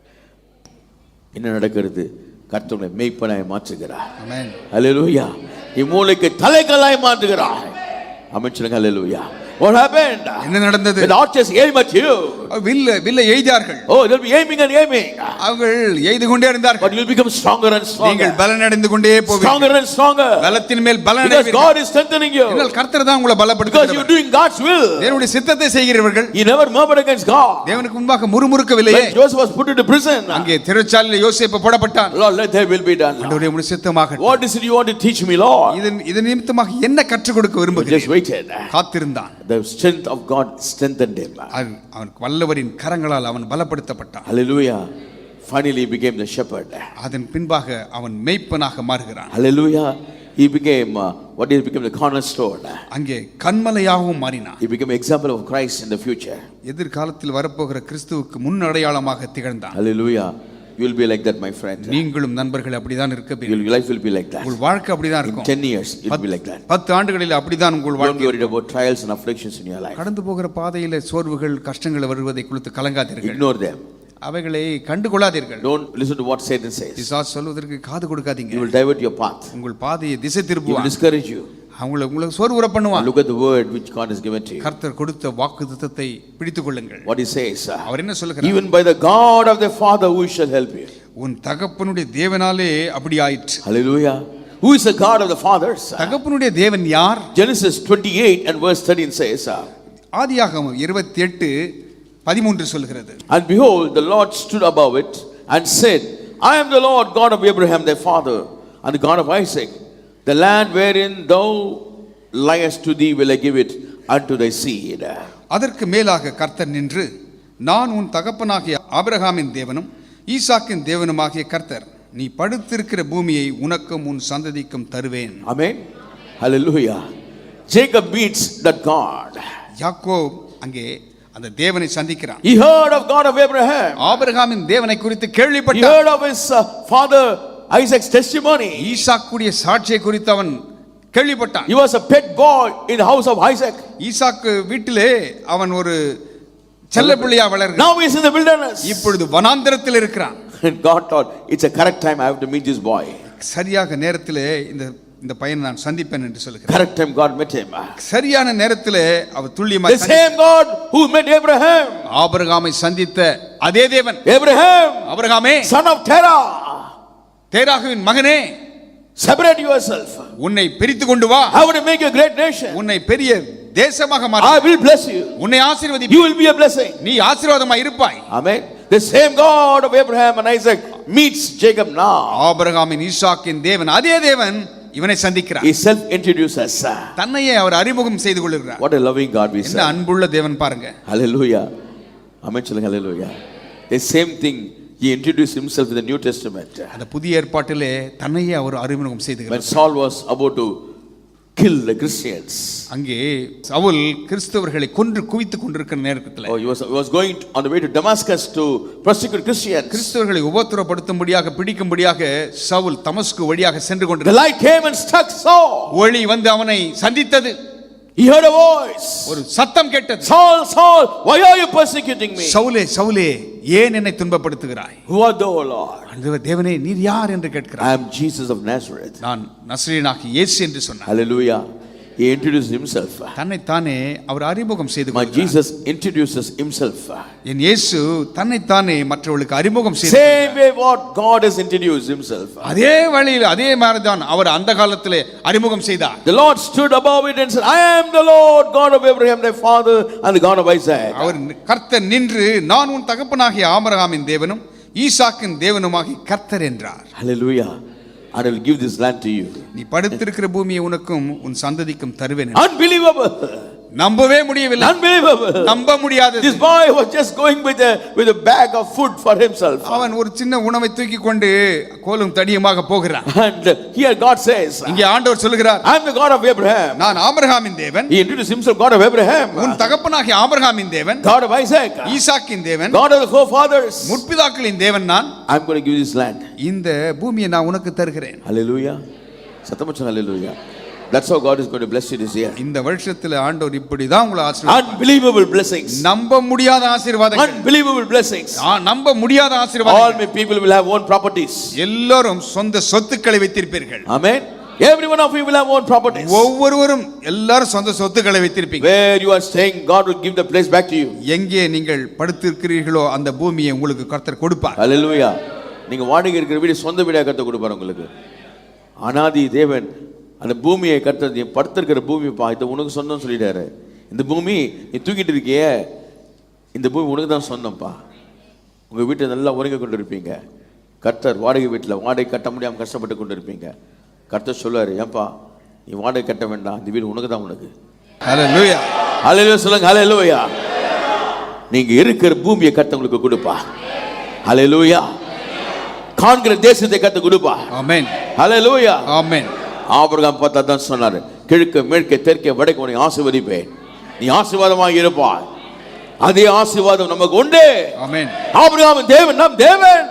என்ன நடக்கிறது? கர்த்தருடைய மெய்ப்பனாய் மாற்றுகிறார். ஆமென். ஹalleluya. இம்மூலைக்கு தலைகளாய் மாற்றுகிறார். ஆமென். ஹalleluya. What happened? என்ன நடந்தது? The archers aim at you. வில்லை எய்தார்கள். Oh, they'll be aiming and aiming. அவர்கள் எய்து கொண்டே இருந்தார்கள். But you'll become stronger and stronger. நீங்கள் பலனடைந்து கொண்டே போவீர்கள். Stronger and stronger. பலத்தின் மேல் பலன் Because God is strengthening you. நீங்கள் கர்த்தர் தான் உங்களை Because பலப்படுத்துகிறவர். you're doing God's will. தேவனுடைய சித்தத்தை செய்கிறவர்கள். You never murmured against God. தேவனுக்கு முன்பாக முறுமுறுக்கவில்லையே. When Joseph was put into prison, அங்கே சிறைச்சாலையில் யோசேப்பு போடப்பட்டான். Lord, let thy will be done. ஆண்டவரே உம்முடைய சித்தமாகட்டும். What is it you want to teach me, Lord? இது நிமித்தமாக என்ன கற்றுக் கொடுக்க He விரும்புகிறீர்? just waited. காத்திருந்தான். The strength of God strengthened him. அவன் வல்லவரின் கரங்களால் அவன் பலப்படுத்தப்பட்டான். Hallelujah. Finally he became the shepherd. அதன் பின்பாக அவன் மேய்ப்பனாக மாறுகிறான். Hallelujah. He became the cornerstone. அங்கே கன்மலையாகவும் மாறினான். He became an example of Christ in the future. எதிர்காலத்தில் வரப்போகிற கிறிஸ்துவுக்கு முன் அடையாளமாக திகழ்ந்தான். Hallelujah. You will be like that, my friend. நீங்களும் நண்பர்கள் அப்படிதான் இருப்பீர்கள். Your life will be like that. உங்கள் வாழ்க்கை அப்படிதான் In இருக்கும். 10 years it will be like that. 10 ஆண்டுகளில் அப்படிதான் உங்கள் Don't வாழ்க்கை. worry about trials and afflictions in your life. கடந்து போகிற பாதையில சோர்வுகள் கஷ்டங்கள் வருவதை குறித்து கலங்காதீர்கள். Ignore them. அவைகளை கண்டுகொள்ளாதீர்கள். Don't listen to what Satan says. பிசாசு சொல்வதற்கு காது கொடுக்காதீங்க. He will divert your path. உங்கள் பாதையை திசை He will திருப்புவான். discourage you. உங்களுக்கு சோர்வுற பண்ணுவான். Look at the word which God has given to you. கர்த்தர் கொடுத்த வாக்குத்தத்தத்தை பிடித்துக் கொள்ளுங்கள். What he says. அவர் என்ன சொல்லுகிறார்? Even by the God of the Father who shall help you. உன் தகப்பனுடைய தேவனாலே அப்படி ஆயிற்று. Hallelujah. Who is the God of the fathers? தகப்பனுடைய தேவன் யார்? Genesis 28 and verse 13 says. ஆதியாகமம் 28:13 சொல்கிறது. And behold, the Lord stood above it and said, I am the Lord God of Abraham thy father and the God of Isaac. The land wherein thou liest to thee will I give it unto thy seed. அதற்கு மேலாக கர்த்தர் நின்று, நான் உன் தகப்பனாகிய ஆபிரகாமின் தேவனும் ஈசாக்கின் தேவனுமாகிய கர்த்தர், நீ படுத்திருக்கிற பூமியை உனக்கும் உன் சந்ததிக்கும் தருவேன். Amen. Hallelujah. Jacob meets that God. Yakob அங்கே அந்த தேவனை சந்திக்கிறான். He heard of God of Abraham. ஆபிரகாமின் தேவனை குறித்து He கேள்விப்பட்டான். heard of his father Isaac's testimony. ஈசாக்குடைய சாட்சியை குறித்து அவன் கேள்விப்பட்டான். He was a pet boy in the house of Isaac. ஈசாக்கு வீட்டிலே அவன் ஒரு செல்ல பிள்ளையா வளர்கிறான். Now he is in the wilderness. இப்பொழுது வனாந்தரத்தில் இருக்கிறான். And God thought, it's a correct time I have to meet this boy. சரியாக நேரத்திலே இந்த பையனை நான் சந்திப்பேன் என்று சொல்லுகிறார். Correct time God met him. சரியான நேரத்திலே அவர் துல்லியமாக The same God who met Abraham. ஆபிரகாமை சந்தித்த அதே தேவன். Abraham, ஆபிரகாமே, son of Terah, தேராகுவின் மகனே, separate yourself. உன்னை பிரித்து கொண்டு வா. I want to make you a great nation. உன்னை பெரிய தேசமாக I மாற்ற. will bless you. உன்னை You ஆசீர்வதிப்பேன். will be a blessing. நீ ஆசீர்வாதமாய் இருப்பாய். Amen. The same God of Abraham and Isaac meets Jacob now. ஆபிரகாமின் ஈசாக்கின் தேவன் அதே தேவன் இவனை சந்திக்கிறார். He self-introduces. தன்னையே அவர் அறிமுகம் செய்து கொள்கிறார். What a loving God we என்ன serve. அன்புள்ள தேவன் பாருங்க. Hallelujah. Amen. Hallelujah. The same thing he introduced himself in the New Testament. அந்த புதிய ஏற்பாட்டிலே தன்னையே அவர் அறிமுகம் When செய்துகிறார். Saul was about to kill the Christians. அங்கே சவுல் கிறிஸ்தவர்களை கொன்று குவித்துக் கொண்டிருக்கிற நேரத்தில் Oh, he was going on the way to Damascus to persecute Christians. கிறிஸ்தவர்களை உபத்திரப்படுத்தும்படியாக பிடிக்கும்படியாக சவுல் தமஸ்கு வழியாக சென்று The கொண்டிருந்தார். light came and struck Saul. ஒளி வந்து அவனை சந்தித்தது. He heard a voice. ஒரு சத்தம் கேட்டது. Saul, Saul, why are you persecuting me? சவுலே, சவுலே, ஏன் என்னை துன்பப்படுத்துகிறாய்? Who art thou, O Lord? ஆண்டவர், தேவனே நீர் யார் என்று கேட்கிறார். I am Jesus of Nazareth. நான் நசரேயனாகிய இயேசு என்று சொன்னார். Hallelujah. He introduced himself. தன்னைத்தானே அவர் அறிமுகம் செய்து My கொண்டார். Jesus introduces himself. என் இயேசு தன்னைத்தானே மற்றவர்களுக்கு அறிமுகம் செய்து Same way what God has introduced himself. அதே வழியில் அதே மாதிரி தான் அவர் அந்த காலத்திலே அறிமுகம் செய்தார். The Lord stood above it and said, I am the Lord God of Abraham thy father and the God of Isaac. அவர் கர்த்தர் நின்று, நான் உன் தகப்பனாகிய ஆபிரகாமின் தேவனும் ஈசாக்கின் தேவனுமாகிய கர்த்தர் என்றார். Hallelujah. I will give this land to you. நீ படுத்திருக்கிற பூமியை உனக்கும் உன் சந்ததிக்கும் தருவேன். Unbelievable. நம்பவே முடியவில்லை. Unbelievable. நம்ப முடியாதது. This boy was just going with a bag of food for himself. அவன் ஒரு சின்ன உணவை தூக்கி கொண்டு கோலும் தடியுமாக போகிறான். And here God says, இங்கே ஆண்டவர் சொல்கிறார், I am the God of Abraham. நான் ஆபிரகாமின் தேவன். He introduced himself, God of Abraham. உன் தகப்பனாகிய ஆபிரகாமின் தேவன், God of Isaac. ஈசாக்கின் தேவன், God of the forefathers. முற்பிதாக்களின் தேவன் நான். I am going to give you this land. இந்த பூமியை நான் உனக்கு தருகிறேன். Hallelujah. சத்தமச்ச hallelujah. That's how God is going to bless you this year. இந்த வருஷத்துல ஆண்டவர் இப்படி தான் உங்களை ஆசீர்வதிப்பார். Unbelievable blessings. நம்ப முடியாத ஆசீர்வாதங்கள். Unbelievable blessings. நம்ப முடியாத All ஆசீர்வாதங்கள். my people will have own properties. எல்லாரும் சொந்த சொத்துக்களை வைத்திருப்பீர்கள். Amen. Every one of you will have own properties. ஒவ்வொருவரும் எல்லாரும் சொந்த சொத்துக்களை வைத்திருப்பீங்க. Where you are staying, God will give the place back to you. எங்கே நீங்கள் படுத்திருக்கிறீர்களோ அந்த பூமியை உங்களுக்கு கர்த்தர் கொடுப்பார். Hallelujah. நீங்க வாடகை இருக்கிற வீடு சொந்த வீடா கர்த்தர் கொடுப்பார் உங்களுக்கு. அனாதி தேவன் அந்த பூமியை கர்த்தர், நீ படுத்திருக்கிற பூமி பா, இது உனக்கு சொந்தம் சொல்லிட்டாரு. இந்த பூமி நீ தூக்கிட்டு இருக்கியே, இந்த பூமி உனக்கு தான் சொந்தம்ப்பா. உங்க வீட்டை நல்லா உறங்கி கொண்டு இருப்பீங்க. கர்த்தர் வாடகை வீட்டில் வாடகை கட்ட முடியாமல் கஷ்டப்பட்டு கொண்டு இருப்பீங்க. கர்த்தர் சொல்லுவாரு, ஏன்பா நீ வாடகை கட்ட வேண்டாம், இந்த வீடு உனக்கு தான். உனக்கு ஹல்லேலூயா. ஹல்லேலூயா சொல்லுங்க. ஹல்லேலூயா. நீங்க இருக்கிற பூமியை கர்த்தர் உங்களுக்கு கொடுப்பா. ஹல்லேலூயா. காண்கிற தேசத்தை கர்த்தர் கொடுப்பா. ஆமென். ஹல்லேலூயா. ஆமென். ஆபிரகாம் பார்த்தா தான் சொன்னாரு, கிழக்கு மேற்கே தெற்கே வடக்கு உன்னை ஆசீர்வதிப்பேன், நீ ஆசீர்வாதமாக இருப்பாய். அதே ஆசீர்வாதம் நமக்கு உண்டு. ஆமென். ஆபிரகாமின் தேவன் நம் தேவன்.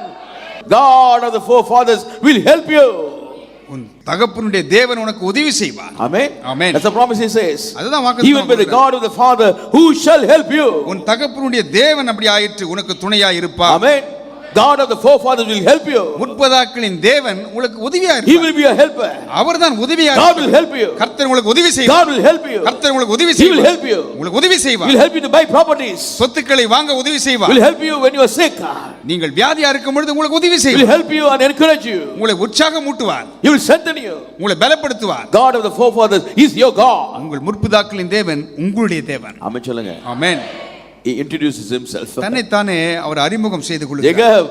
God of the forefathers will help you. உன் தகப்பனுடைய தேவன் உனக்கு உதவி செய்வார். Amen. Amen. That's the promise he says. அதுதான் வாக்குத்தத்தம். Even by the God of the Father who shall help you. உன் தகப்பனுடைய தேவன் அப்படி ஆயிற்று, உனக்கு துணையா இருப்பார். Amen. God of the forefathers will help you. முற்பதாக்களின் தேவன் உங்களுக்கு உதவியா He இருப்பார். will be a helper. அவர்தான் உதவியா God will help you. கர்த்தர் உங்களுக்கு உதவி செய்வார். God will help you. கர்த்தர் உங்களுக்கு உதவி He will செய்வார். help you. உங்களுக்கு உதவி He செய்வார். will help you to buy properties. சொத்துக்களை வாங்க உதவி செய்வார். Will help you when you are sick. நீங்கள் வியாதியா இருக்கும் பொழுது உங்களுக்கு உதவி He will செய்வார். help you and encourage you. உங்களை உற்சாகம் ஊட்டுவார். He will strengthen you. உங்களை பலப்படுத்துவார். God of the forefathers is your God. உங்கள் முற்பதாக்களின் தேவன் உங்களுடைய தேவன். ஆமென் சொல்லுங்க. ஆமென். He introduces himself. தன்னைத்தானே அவர் அறிமுகம் செய்து கொள்கிறார். Jacob,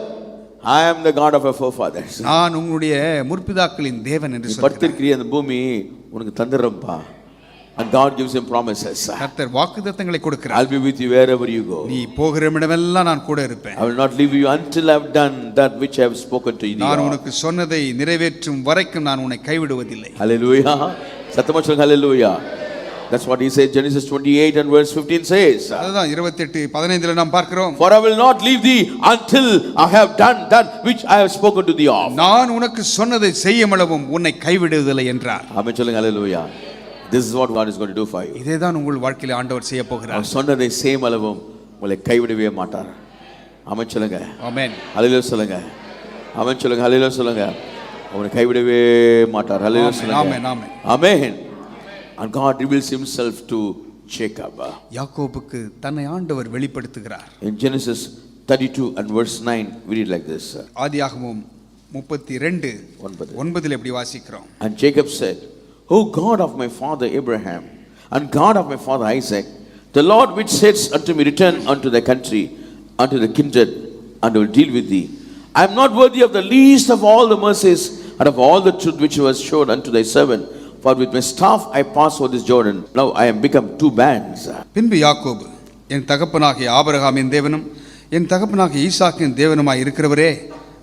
I am the God of your forefathers. நான் உங்களுடைய முற்பிதாக்களின் தேவன் என்று சொல்கிறார். படுத்திருக்கிற அந்த பூமி உனக்கு தந்துறேன்ப்பா. And God gives him promises. கர்த்தர் வாக்குத்தத்தங்களை கொடுக்கிறார். I'll be with you wherever you go. நீ போகிற இடமெல்லாம் நான் கூட இருப்பேன். I will not leave you until I have done that which I have spoken to you. நான் உனக்கு சொன்னதை நிறைவேற்றும் வரைக்கும் நான் உன்னை கைவிடுவதில்லை. Hallelujah. சத்தமா சொல்லுங்க. Hallelujah. That's what he said. Genesis 28 and verse 15 says. அதுதான் 28:15 நாம் பார்க்கிறோம். For I will not leave thee until I have done that which I have spoken to thee of. நான் உனக்கு சொன்னதை செய்யுமளவும் உன்னை கைவிடுவதில்லை என்றார். ஆமென் சொல்லுங்க. Hallelujah. This is what God is going to do for you. இதேதான் உங்கள் வாழ்க்கையில ஆண்டவர் செய்ய போகிறார். அவர் சொன்னதை செய்யும் அளவும் உங்களை கைவிடவே மாட்டார். ஆமென் சொல்லுங்க. ஆமென். ஹல்லேலூயா சொல்லுங்க. ஆமென் சொல்லுங்க. ஹல்லேலூயா சொல்லுங்க. அவரை கைவிடவே மாட்டார். ஹல்லேலூயா சொல்லுங்க. ஆமென். ஆமென். ஆமென். And God reveals himself to Jacob. யாக்கோபுக்கு தன்னை ஆண்டவர் வெளிப்படுத்துகிறார். In Genesis 32 and verse 9 we read like this. ஆதியாகமம் 32:9 எப்படி வாசிக்கிறோம்? And Jacob said, O God of my father Abraham and God of my father Isaac, the Lord which says unto me, return unto thy country, unto the kindred, and I will deal with thee. I am not worthy of the least of all the mercies and of all the truth which was shown unto thy servant. For with my staff I pass over this Jordan. Now I am become two bands. பின்பு யாக்கோபு, என் தகப்பனாகிய ஆபிரகாமின் தேவனும் என் தகப்பனாகிய ஈசாக்கின் தேவனுமாய் இருக்கிறவரே,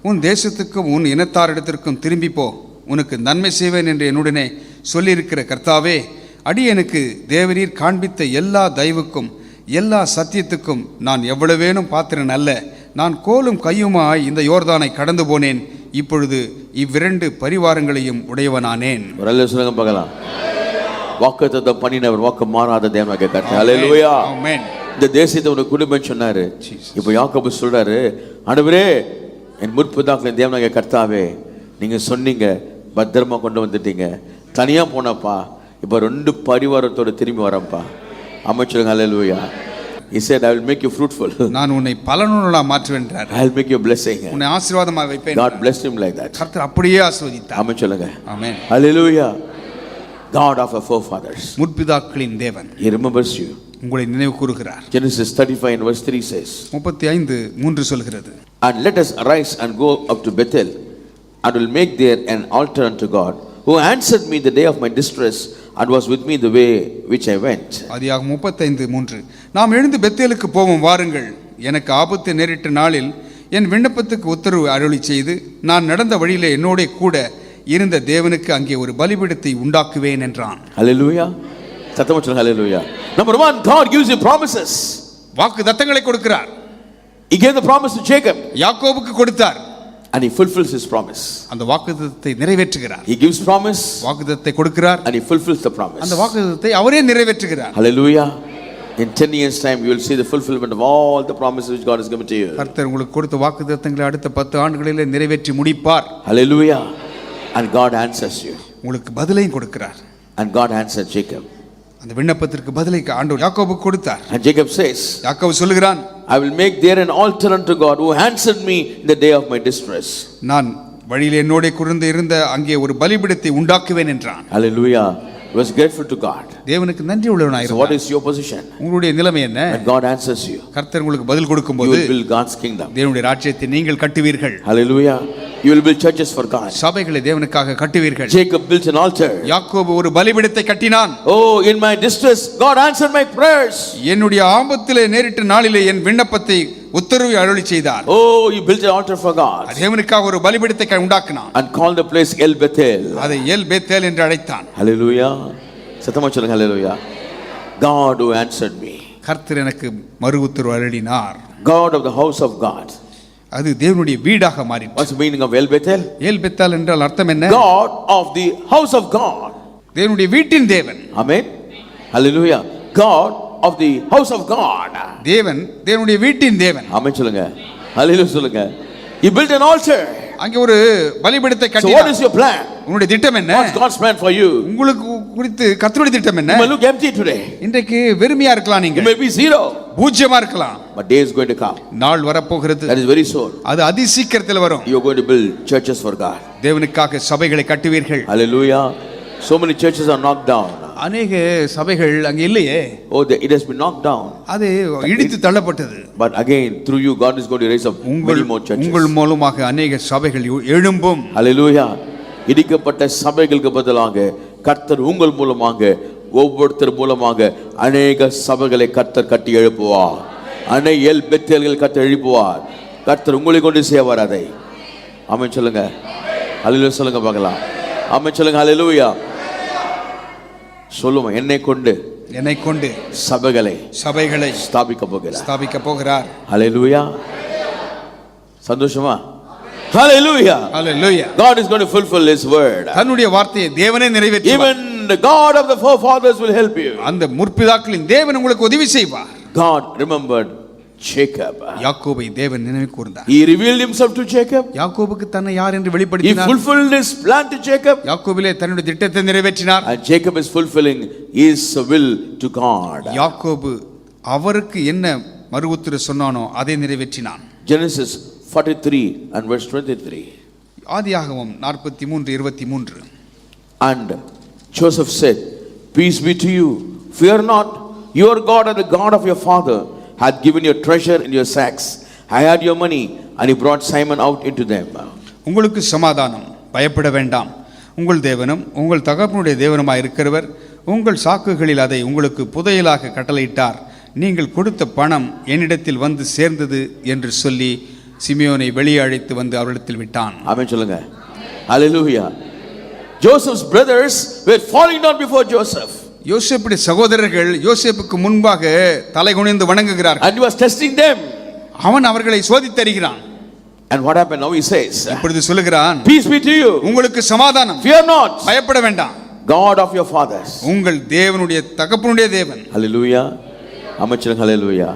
உன் தேசத்துக்கும் உன் இனத்தாரிடத்திற்கும் திரும்பி போ, உனக்கு நன்மை செய்வேன் என்று என்னுடனே சொல்லியிருக்கிற கர்த்தாவே, அடியேனுக்கு தேவரீர் காண்பித்த எல்லா தயவுக்கும் எல்லா சத்தியத்துக்கும் நான் எவ்வளவேனும் பாத்திரன் அல்ல. நான் கோலும் கையுமாய் இந்த யோர்தானை கடந்து போனேன். இப்பொழுது இவ்விரண்டு பரிவாரங்களையும் உடையவனானேன். சொல்லுங்க பார்க்கலாம். வாக்குத்தத்தம் பண்ணினவர் வாக்கு மாறாத தேவனாகிய கர்த்தர். ஹல்லேலூயா. ஆமென். இந்த தேசத்தை உனக்கு குடும்பம் சொன்னாரு. இப்போ யாக்கோபு சொல்றாரு, ஆண்டவரே என் முற்பிதாக்களின் தேவனாகிய கர்த்தாவே, நீங்க சொன்னீங்க, பத்திரமா கொண்டு வந்துட்டீங்க. தனியா போனப்பா, இப்போ 2 பரிவாரத்தோட திரும்பி வரப்பா. அமைச்சருங்க ஹல்லேலூயா. He said, I will make you fruitful. நான் உன்னை பலனுள்ளா மாற்றுவேன் என்றார். I will make you a blessing. உன்னை ஆசீர்வாதமாக வைப்பேன். God blessed him like that. கர்த்தர் அப்படியே ஆசீர்வதித்தார். அமைச்சருங்க. ஆமென். Hallelujah. God of our forefathers. முற்பிதாக்களின் தேவன். He remembers you. உங்களை நினைவு கூறுகிறார். Genesis 35 and verse 3 says, 35:3 சொல்கிறது, and let us arise and go up to Bethel, and will make there an altar unto God, who answered me the day of my distress, and was with me the way which I went. ஆதியாகமம் 35:3, நாம் எழுந்து பெத்தேலுக்கு போவோம், வாருங்கள். எனக்கு ஆபத்து நேரிட்ட நாளில் என் விண்ணப்பத்துக்கு உத்தரவு அருளி செய்து, நான் நடந்த வழியிலே என்னோட கூட இருந்த தேவனுக்கு அங்கே ஒரு பலிபீடத்தை உண்டாக்குவேன் என்றான். Hallelujah. சத்தமா சொல்லுங்க hallelujah. Number 1, God gives you promises. வாக்குத்தத்தங்களை கொடுக்கிறார். He gave the promise to Jacob, யாக்கோபுக்கு கொடுத்தார். and he fulfills his promise. அந்த வாக்குத்தத்தத்தை நிறைவேற்றுகிறார். He gives promise, வாக்குத்தத்தத்தை கொடுக்கிறார், and he fulfills the promise. அந்த வாக்குத்தத்தத்தை அவரே நிறைவேற்றுகிறார். Hallelujah. In 10 years time you will see the fulfillment of all the promises which God has given to you. கர்த்தர் உங்களுக்கு கொடுத்த வாக்குத்தத்தங்களை அடுத்த 10 ஆண்டுகளிலே நிறைவேற்றி முடிப்பார். Hallelujah. And God answers you. உங்களுக்கு பதிலையும் கொடுக்கிறார். And God answered Jacob. அந்த விண்ணப்பத்திற்கு பதிலை ஆண்டவர் யாக்கோபுக்கு கொடுத்தார். And Jacob says, யாக்கோபு சொல்கிறான், I will make there an altar unto God, who answered me in the day of my distress. நான் வழியில் என்னோட குறைந்து இருந்த அங்கே ஒரு பலிபீடத்தை உண்டாக்குவேன் என்றான். Hallelujah. He was grateful to God. தேவனுக்கு நன்றி உள்ளவனாய் So இருந்தார். what is your position? உங்களுடைய நிலைமை என்ன? When God answers you, கர்த்தர் உங்களுக்கு பதில் you கொடுக்கும்போது will build God's kingdom. தேவனுடைய ராஜ்யத்தை நீங்கள் கட்டுவீர்கள். Hallelujah. You will build churches for God. சபைகளை தேவனுக்காக கட்டுவீர்கள். Jacob built an altar. யாக்கோபு ஒரு பலிபீடத்தை கட்டினான். Oh, in my distress, God answered my prayers. என்னுடைய ஆபத்திலே நேரிட்ட நாளிலே என் விண்ணப்பத்தை உத்தரவு அருளி செய்தார். Oh, he built an altar for God. தேவனுக்காக ஒரு பலிபீடத்தை உண்டாக்கினான். And called the place El Bethel. அதை எல் பெத்தேல் என்று அழைத்தான். Hallelujah. சத்தமா சொல்லுங்க hallelujah. God who answered me. கர்த்தர் எனக்கு மறு உத்தரவு அருளினார். God of the house of God. அது தேவனுடைய வீடாக மாறிற்று. What's the meaning of El Bethel? எல் பெத்தால் என்றால் அர்த்தம் என்ன? God of the house of God. தேவனுடைய வீட்டின் தேவன். Amen. Hallelujah. God of the house of God. தேவன் தேவனுடைய வீட்டின் தேவன். ஆமென் சொல்லுங்க. Hallelujah சொல்லுங்க. He built an altar. அங்கே ஒரு பலிபீடத்தை So கட்டினார். what is your plan? உங்களுடைய திட்டம் என்ன? What's God's plan for you? உங்களுக்கு குறித்து கர்த்தருடைய திட்டம் என்ன? You may look empty today. இன்றைக்கு வெறுமையா இருக்கலாம், You நீங்க may be zero. பூஜ்யமா இருக்கலாம். But day is going to come. நாள் வரப்போகிறது. That is very soon. அது அதி சீக்கிரத்தில் வரும். You are going to build churches for God. தேவனுக்காக சபைகளை கட்டுவீர்கள். Hallelujah. So many churches are knocked down. அநேக சபைகள் அங்கே இல்லையே. Oh, it has been knocked down. அது இடித்து தள்ளப்பட்டது. But again, through you, God is going to raise up many more churches. உங்கள் மூலமாக அநேக சபைகள் எழும்பும். Hallelujah. இடிக்கப்பட்ட சபைகளுக்கு பதிலாக கர்த்தர் உங்கள் மூலமாக, ஒவ்வொருத்தர் மூலமாக அநேக சபைகளை கர்த்தர் கட்டி எழுப்புவார். அநேக எல் பெத்தேல்கள் கர்த்தர் எழுப்புவார். கர்த்தர் உங்களை கொண்டு செய்வார் அதை. ஆமென் சொல்லுங்க. ஹல்லேலூயா சொல்லுங்க பார்க்கலாம். ஆமென் சொல்லுங்க. ஹல்லேலூயா சொல்லுங்க. என்னை கொண்டு சபைகளை ஸ்தாபிக்க போகிறார். ஹல்லேலூயா. சந்தோஷமா? Hallelujah. Hallelujah. God is going to fulfill his word. தன்னுடைய வார்த்தையை தேவனே நிறைவேற்றுவார். Even the God of the forefathers will help you. அந்த முற்பிதாக்களின் தேவன் உங்களுக்கு உதவி செய்வார். God remembered Jacob. யாக்கோபை தேவன் நினைவு கூர்ந்தார். He revealed himself to Jacob. யாக்கோபுக்கு தன்னை யார் என்று He வெளிப்படுத்தினார். fulfilled his plan to Jacob. யாக்கோபிலே தன்னுடைய திட்டத்தை நிறைவேற்றினார். And Jacob is fulfilling his will to God. யாக்கோபு அவருக்கு என்ன மறு உத்தரவு சொன்னானோ அதை நிறைவேற்றினான். Genesis 43 and verse 23. ஆதியாகமம் 43:23. And Joseph said, peace be to you. Fear not. Your God and the God of your father hath given your treasure in your sacks. I had your money. And he brought Simon out into them. உங்களுக்கு சமாதானம், பயப்பட வேண்டாம். உங்கள் தேவனும் உங்கள் தகப்பனுடைய தேவனுமாய் இருக்கிறவர் உங்கள் சாக்குகளில் அதை உங்களுக்கு புதையலாக கட்டளையிட்டார். நீங்கள் கொடுத்த பணம் என்னிடத்தில் வந்து சேர்ந்தது என்று சொல்லி சிமியோனை வெளியே அழைத்து வந்து அவரிடத்தில் விட்டான். ஆமென் சொல்லுங்க. Hallelujah. Joseph's brothers were falling down before Joseph. யோசேப்புடைய சகோதரர்கள் யோசேப்புக்கு முன்பாக தலை குனிந்து வணங்குகிறார்கள். And he was testing them. அவன் அவர்களை சோதித்தறிகிறான். And what happened now? He says, இப்பொழுது சொல்லுகிறான், peace be to you. உங்களுக்கு சமாதானம், Fear not. பயப்பட வேண்டாம். God of your fathers. உங்கள் தேவனுடைய தகப்பனுடைய தேவன். Hallelujah. அமைச்சர் hallelujah.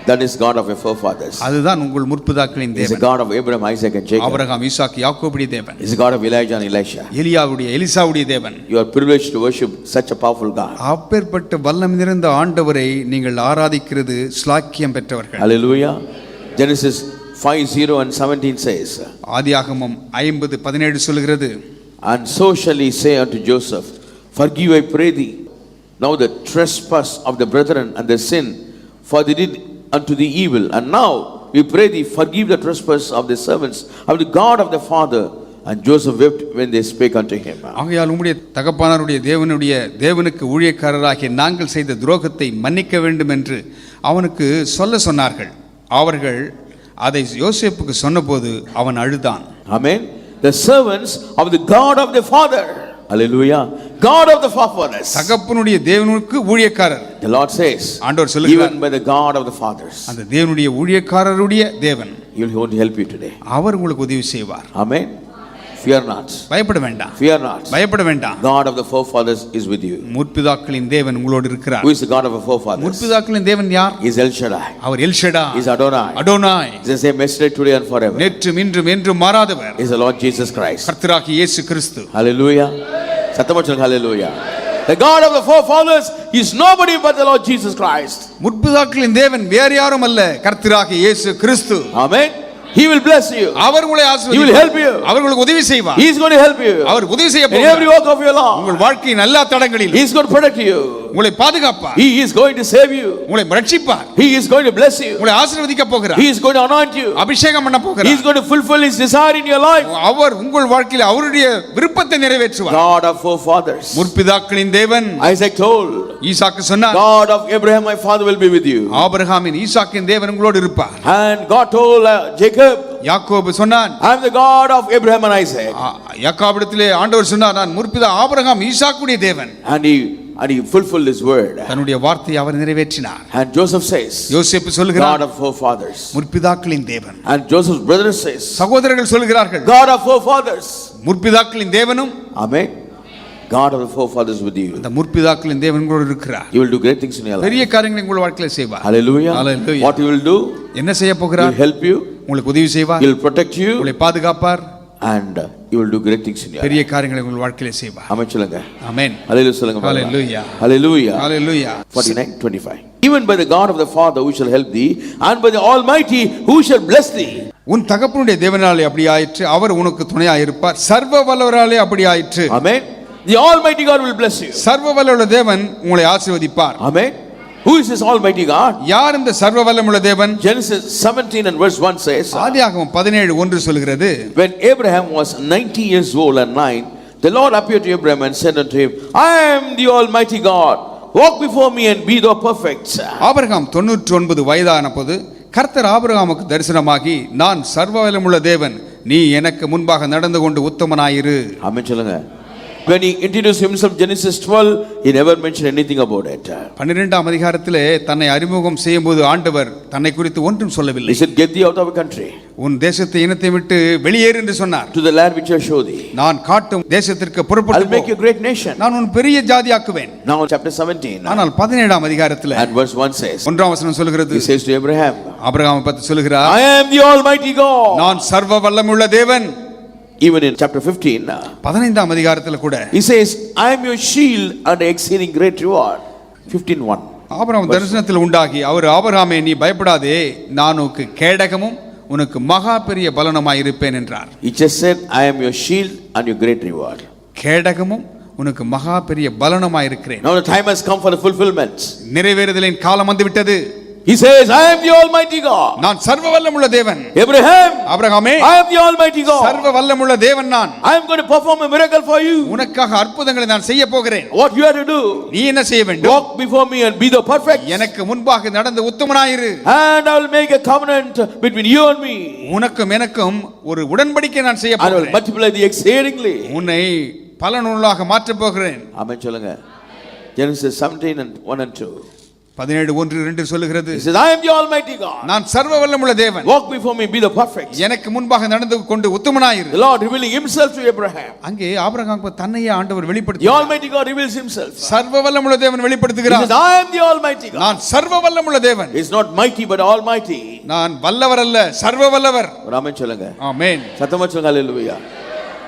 That is God of your forefathers. அதுதான் உங்கள் முற்பிதாக்களின் He is the தேவன். God of Abraham, Isaac and Jacob. ஆபிரகாம், ஈசாக்கு, யாக்கோபுடைய தேவன். He is the God of Elijah and Elisha. எலியாவுடைய, எலிசாவுடைய தேவன். You are privileged to worship such a powerful God. அப்பேற்பட்ட வல்லம் நிறைந்த ஆண்டவரை நீங்கள் ஆராதிக்கிறது ஸ்லாக்கியம் பெற்றவர்கள். Hallelujah. Genesis 5:0 and 17 says, ஆதியாகமம் 50:17 சொல்கிறது, and so shall he say unto Joseph, forgive I pray thee now the trespass of the brethren and the sin, for they did unto thee evil, and now we pray thee forgive the trespass of the servants of the God of the father. And Joseph wept when they spake unto him. ஆகையால் உம்முடைய தகப்பனாருடைய தேவனுக்கு ஊழியக்காரராகிய நாங்கள் செய்த துரோகத்தை மன்னிக்க வேண்டும் என்று அவனுக்கு சொன்னார்கள். அவர்கள் அதை யோசேப்புக்கு சொன்னபோது அவன் அழுதான். Amen. The servants of the God of the father. Hallelujah. God of the forefathers. தகப்பனுடைய தேவனுக்கு ஊழியக்காரர். The Lord says, ஆண்டவர் சொல்லுகிறார், even by the God of the fathers. அந்த தேவனுடைய ஊழியக்காரருடைய தேவன் He will want to help you today. அவர் உங்களுக்கு உதவி செய்வார். Amen. Fear not. பயப்பட வேண்டாம். Fear not. பயப்பட வேண்டாம். God of the forefathers is with you. முற்பிதாக்களின் தேவன் உங்களோடு இருக்கிறார். Who is the God of the forefathers? முற்பிதாக்களின் தேவன் யார்? He is El Shaddai. அவர் El Shaddai. He is Adonai. Adonai. He is the same yesterday, today and forever. நேற்றும் இன்றும் என்றும் மாறாதவர். He is the Lord Jesus Christ. கர்த்தராகிய இயேசு கிறிஸ்து. Hallelujah. சத்தமச்சல் hallelujah. The God of the forefathers is nobody but the Lord Jesus Christ. முற்பிதாக்களின் தேவன் வேறு யாரும் அல்ல, கர்த்தராகிய இயேசு கிறிஸ்து. Amen. He will bless you. அவர் உங்களை He will ஆசீர்வதிப்பார். help you. அவர் உங்களுக்கு உதவி செய்வார். He is going to help you. அவர் உதவி செய்ய In every போகிறார். walk of your life. உங்கள் வாழ்க்கையின் எல்லா தடங்களிலும் He is going to protect you. உங்களை பாதுகாப்பார். He is going to save you. உங்களை ரட்சிப்பார். He is going to bless you. உங்களை ஆசீர்வதிக்க போகிறார். He is going to anoint you. அபிஷேகம் பண்ண He is போகிறார். going to fulfill his desire in your life. அவர் உங்கள் வாழ்க்கையில் அவருடைய விருப்பத்தை நிறைவேற்றுவார். God of forefathers. முற்பிதாக்களின் தேவன் Isaac told, ஈசாக்கு சொன்னார், God of Abraham my father will be with you. ஆபிரகாமின் ஈசாக்கின் தேவன் உங்களோடு இருப்பார். And God told Jacob, யாக்கோபு சொன்னான், I am the God of Abraham and Isaac. யாக்கோபிடத்திலே ஆண்டவர் சொன்னார், நான் முற்பிதா ஆபிரகாம் ஈசாக்குடைய தேவன். And he fulfilled his word. தன்னுடைய வார்த்தையை அவர் நிறைவேற்றினார். And Joseph says, யோசேப்பு சொல்கிறார், God of forefathers. முற்பிதாக்களின் தேவன். And Joseph's brother says, சகோதரர்கள் சொல்கிறார்கள், God of forefathers. முற்பிதாக்களின் தேவனும், Amen. God of the forefathers with you. அந்த முற்பிதாக்களின் தேவன் உங்களோடு இருக்கிறார். He will do great things in your life. பெரிய காரியங்களை உங்கள் வாழ்க்கையில செய்வார். Hallelujah. Hallelujah. What he will do? என்ன செய்ய He போகிறார்? will help you. உங்களுக்கு உதவி செய்வார். He will protect you. உங்களை பாதுகாப்பார். And he will do great things in your life. பெரிய காரியங்களை உங்கள் வாழ்க்கையில செய்வார். Amen சொல்லுங்க. ஆமென். Hallelujah சொல்லுங்க. Hallelujah. Hallelujah. Hallelujah. 49:25. Even by the God of the Father who shall help thee, and by the Almighty who shall bless thee. உன் தகப்பனுடைய தேவனாலே அப்படி ஆயிற்று, அவர் உனக்கு துணையாக இருப்பார். சர்வ வல்லவராலே அப்படி ஆயிற்று. Amen. The Almighty God will bless you. சர்வ வல்லமுள்ள தேவன் உங்களை ஆசீர்வதிப்பார். Amen. Who is this Almighty God? யார் இந்த சர்வ வல்லமுள்ள தேவன்? Genesis 17 and verse 1 says, ஆதியாகமம் 17:1 சொல்கிறது, when Abraham was 90 years old and 9, the Lord appeared to Abraham and said unto him, I am the Almighty God. Walk before me and be thou perfect. Abraham 99 வயதான போது கர்த்தர் ஆபிரகாமுக்கு தரிசனமாகி, நான் சர்வ வல்லமுள்ள தேவன், நீ எனக்கு முன்பாக நடந்து கொண்டு உத்தமனாயிரு. ஆமென் சொல்லுங்க. When he introduced himself Genesis 12, he never mentioned anything about it. 12ஆம் அதிகாரத்திலே தன்னை அறிமுகம் செய்யும்போது ஆண்டவர் தன்னை குறித்து ஒன்றும் சொல்லவில்லை. He said, get thee out of the country. உன் தேசத்தை இனத்தை விட்டு வெளியேறு என்று சொன்னார். To the land which I show thee. நான் காட்டும் தேசத்திற்கு புறப்பட்டு I'll make you a great nation. நான் உன் பெரிய ஜாதியாக்குவேன். Now chapter 17. ஆனால் 17ஆம் அதிகாரத்திலே And verse 1 says, 1ஆம் வசனம் சொல்கிறது, he says to Abraham, ஆபிரகாமை பார்த்து சொல்கிறார், I am the Almighty God. நான் சர்வ வல்லமுள்ள தேவன். Even in chapter 15, 15ஆம் அதிகாரத்தில் கூட he says, I am your shield and exceeding great reward. 15:1. Abraham தரிசனத்தில் உண்டாகி அவர், ஆபிரகாமே நீ பயப்படாதே, நான் உனக்கு கேடகமும் உனக்கு மகா பெரிய பலனுமாய் இருப்பேன் என்றார். He just said, I am your shield and your great reward. கேடகமும் உனக்கு மகா பெரிய பலனுமாய் இருக்கிறேன். Now the time has come for the fulfillment. நிறைவேறுதலின் காலம் வந்து விட்டது. He says, I am the Almighty God. நான் சர்வ வல்லமுள்ள தேவன். Abraham, ஆபிரகாமே, I am the Almighty God. சர்வ வல்லமுள்ள தேவன் நான். I am going to perform a miracle for you. உனக்காக அற்புதங்களை நான் செய்ய போகிறேன். What you have to do? நீ என்ன செய்ய வேண்டும்? Walk before me and be the perfect. எனக்கு முன்பாக நடந்து உத்தமனாயிரு. And I will make a covenant between you and me. உனக்கும் எனக்கும் ஒரு உடன்படிக்கை நான் செய்ய And I will போகிறேன். multiply thee exceedingly. உன்னை பலனுள்ளாக மாற்ற போகிறேன். ஆமென் சொல்லுங்க. Genesis 17 and 1 and 2. 17:1-2 சொல்லுகிறது, He says, I am the Almighty God. நான் சர்வ வல்லமுள்ள தேவன், Walk before me, be the perfect. எனக்கு முன்பாக நடந்து கொண்டு உத்தமனாயிரு. The Lord revealing himself to Abraham. அங்கே ஆபிரகாமுக்கு தன்னையே ஆண்டவர் The வெளிப்படுத்துகிறார். Almighty God reveals himself. சர்வ வல்லமுள்ள தேவன் He வெளிப்படுத்துகிறார். says, I am the Almighty God. நான் சர்வ வல்லமுள்ள தேவன், He is not mighty but almighty. நான் வல்லவர் அல்ல, சர்வ வல்லவர். ராமன் சொல்லுங்க. ஆமென். சத்தமா சொல்லுங்க. Hallelujah.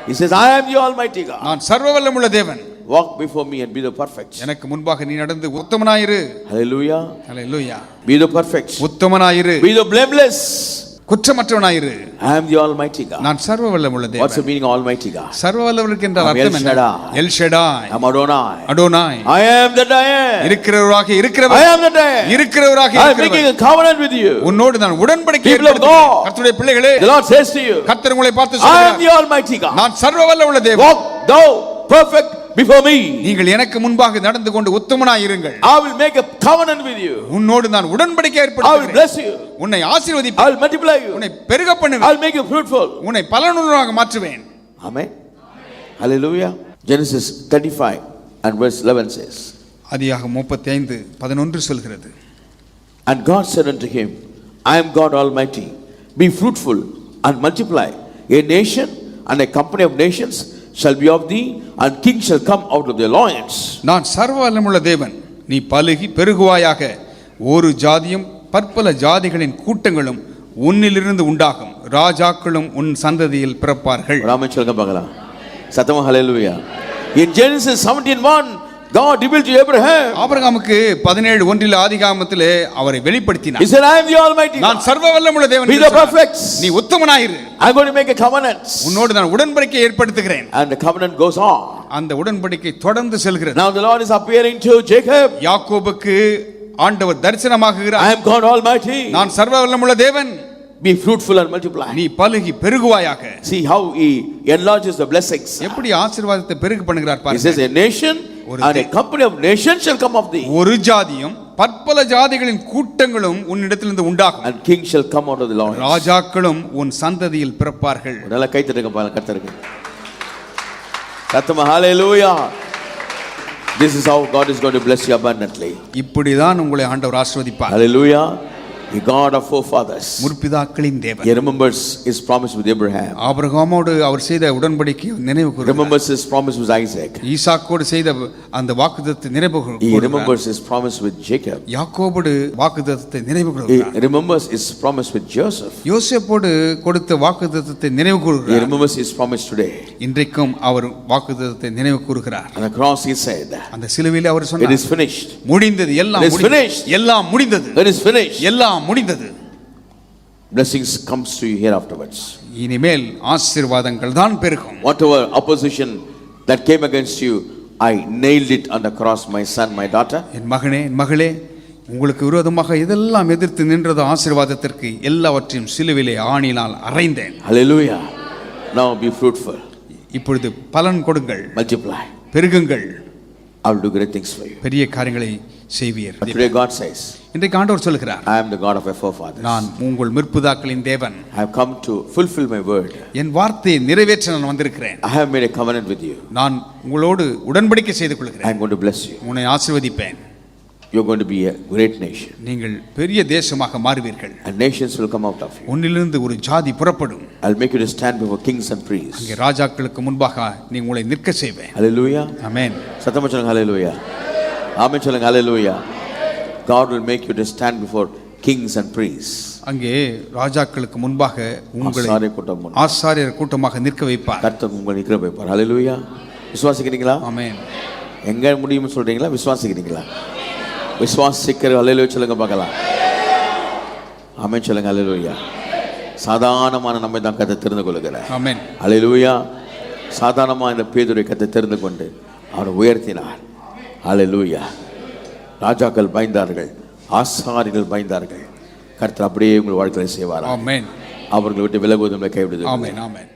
He says, I am the Almighty God. நான் சர்வ வல்லமுள்ள தேவன், Walk before me and be the perfect. எனக்கு முன்பாக நீ நடந்து உத்தமனாயிரு. Hallelujah. Hallelujah. Be the perfect. உத்தமனாயிரு, Be the blameless. குற்றமற்றவனாயிரு. I am the Almighty God. நான் சர்வ வல்லமுள்ள What's தேவன். the meaning of Almighty God? சர்வ வல்லவருக்கு என்ற I'm அர்த்தம் El என்ன? Shaddai. L Shaddai, I'm Adonai. Adonai, I am that I am. இருக்கிறவராக I இருக்கிறவர், am that I am. இருக்கிறவராக I am இருக்கிறவர். making a covenant with you. உன்னோடு நான் உடன்படிக்கை People of ஏற்படுத்துகிறேன். God. கர்த்தருடைய பிள்ளைகளே, The Lord says to you, கர்த்தர் உங்களை பார்த்து I am சொல்கிறார், the Almighty God. நான் சர்வ வல்லமுள்ள தேவன், Walk thou perfect before me. நீங்கள் எனக்கு முன்பாக நடந்து கொண்டு உத்தமனாய் இருங்கள். I will make a covenant with you. உன்னோடு நான் உடன்படிக்கை I will ஏற்படுத்துகிறேன். bless you. உன்னை I ஆசீர்வதிப்பேன். will multiply you. உன்னை பெருக I பண்ணுவேன். will make you fruitful. உன்னை பலனுள்ளவனாக மாற்றுவேன். Amen. Hallelujah. Genesis 35 and verse 11 says, ஆதியாகமம் 35:11 சொல்கிறது, And God said unto him, I am God Almighty. Be fruitful and multiply. A nation and a company of nations shall be of thee, and kings shall come out of their loins. நான் சர்வ வல்லமுள்ள தேவன், நீ பலுகி பெருகுவாயாக. ஒரு ஜாதியும் பற்பல ஜாதிகளின் கூட்டங்களும் உன்னிலிருந்து உண்டாகும், ராஜாக்களும் உன் சந்ததியில் பிறப்பார்கள். ராமன் சொல்லுங்க பார்க்கலாம். சத்தமா ஹalleluya. In Genesis 17:1 God revealed to Abraham. ஆபிரகாமுக்கு 17:1 ஆதிகாமத்திலே அவரை வெளிப்படுத்தினார். He said, I am the Almighty நான் God. சர்வ வல்லமுள்ள தேவன். Be the perfect. நீ உத்தமனாயிரு. I'm going to make a covenant. உன்னோடு நான் உடன்படிக்கை ஏற்படுத்துகிறேன். And the covenant goes on. அந்த உடன்படிக்கை தொடர்ந்து செல்கிறது. Now the Lord is appearing to Jacob. யாக்கோபுக்கு ஆண்டவர் தரிசனமாகுகிறார். I am God Almighty. நான் சர்வ வல்லமுள்ள தேவன், Be fruitful and multiply. நீ பலுகி பெருகுவாயாக. See how he enlarges the blessings. எப்படி ஆசீர்வாதத்தை பெருகு பண்ணுகிறார் He பாருங்க. says, a nation and a company of nations shall come of thee, ஒரு ஜாதியும் பற்பல ஜாதிகளின் கூட்டங்களும் உன்னிடத்திலிருந்து உண்டாகும், and kings shall come out of the loins. ராஜாக்களும் உன் சந்ததியில் பிறப்பார்கள். நல்லா கை தட்டுங்க பாருங்க கர்த்தருக்கு. சத்தமா ஹalleluya. This is how God is going to bless you abundantly. இப்படிதான் உங்களை ஆண்டவர் ஆசீர்வதிப்பார். Hallelujah. The God of forefathers. முற்பிதாக்களின் தேவன். He remembers his promise with Abraham. ஆபிரகாமோடு அவர் செய்த உடன்படிக்கையை நினைவு கூறுகிறார். Remembers his promise with Isaac. ஈசாக்கோடு செய்த அந்த வாக்குத்தத்தத்தை நினைவு He கூறுகிறார். remembers his promise with Jacob. யாக்கோபோடு வாக்குத்தத்தத்தை நினைவு He கூறுகிறார். remembers his promise with Joseph. யோசேப்போடு கொடுத்த வாக்குத்தத்தத்தை நினைவு He கூறுகிறார். remembers his promise today. இன்றைக்கும் அவர் வாக்குத்தத்தத்தை நினைவு கூறுகிறார். On the cross he said, அந்த சிலுவையில் அவர் it சொன்னார், is finished. முடிந்தது, எல்லாம் It is முடிந்தது, finished. எல்லாம் முடிந்தது, It is finished. எல்லாம் முடிந்தது. Blessings comes to you here afterwards. இனிமேல் ஆசீர்வாதங்கள் தான் பெருகும். Whatever opposition that came against you, I nailed it on the cross, my son, my daughter. என் மகனே, என் மகளே, உங்களுக்கு விரோதமாக எதெல்லாம் எதிர்த்து நின்றதோ ஆசீர்வாதத்திற்கு எல்லாவற்றையும் சிலுவிலே ஆணினால் அறைந்தேன். Hallelujah. Now be fruitful. இப்பொழுது பலன் கொடுங்கள், Multiply. பெருகுங்கள், I will do great things for you. பெரிய காரியங்களை செய்வீர். But today God says, இன்றைக்கு ஆண்டவர் சொல்கிறார், I am the God of your forefathers. நான் உங்கள் முற்பிதாக்களின் தேவன். I have come to fulfill my word. என் வார்த்தையை நிறைவேற்ற நான் வந்திருக்கிறேன். I have made a covenant with you. நான் உங்களோடு உடன்படிக்கை செய்து கொள்கிறேன். I am going to bless you. உன்னை ஆசீர்வதிப்பேன். You are going to be a great nation. நீங்கள் பெரிய தேசமாக மாறுவீர்கள். And nations will come out of you. உன்னிலிருந்து ஒரு ஜாதி புறப்படும். I will make you to stand before kings and priests. அங்கே ராஜாக்களுக்கு முன்பாக நீ உங்களை நிற்க செய்வேன். Hallelujah. ஆமென். சத்தமா சொல்லுங்க hallelujah. ஆமென் சொல்லுங்க hallelujah. God will make you to stand before kings and priests. அங்கே ராஜாக்களுக்கு முன்பாக உங்களை ஆசாரியர் கூட்டமாக நிற்க வைப்பார். கர்த்தர் உங்களை நிற்க வைப்பார். hallelujah. விசுவாசிக்கிறீங்களா? ஆமென். எங்க முடியும்னு சொல்றீங்களா? விசுவாசிக்கிறீங்களா? விசுவாசிக்கிற hallelujah சொல்லுங்க பார்க்கலாம். ஆமென் சொல்லுங்க hallelujah. சாதாரணமான நம்மை தான் கர்த்தர் தெரிந்து கொள்கிறார். ஆமென். hallelujah. சாதாரணமாக இந்த பேதுரை கர்த்தர் தெரிந்து கொண்டு அவரை உயர்த்தினார். hallelujah. ராஜாக்கள் பயந்தார்கள், ஆசாரியர்கள் பயந்தார்கள். கர்த்தர் அப்படியே உங்கள் வாழ்க்கையை செய்வார். ஆமென். அவர்களை விட்டு விலகுவதும் கைவிடுவது. ஆமென். ஆமென்.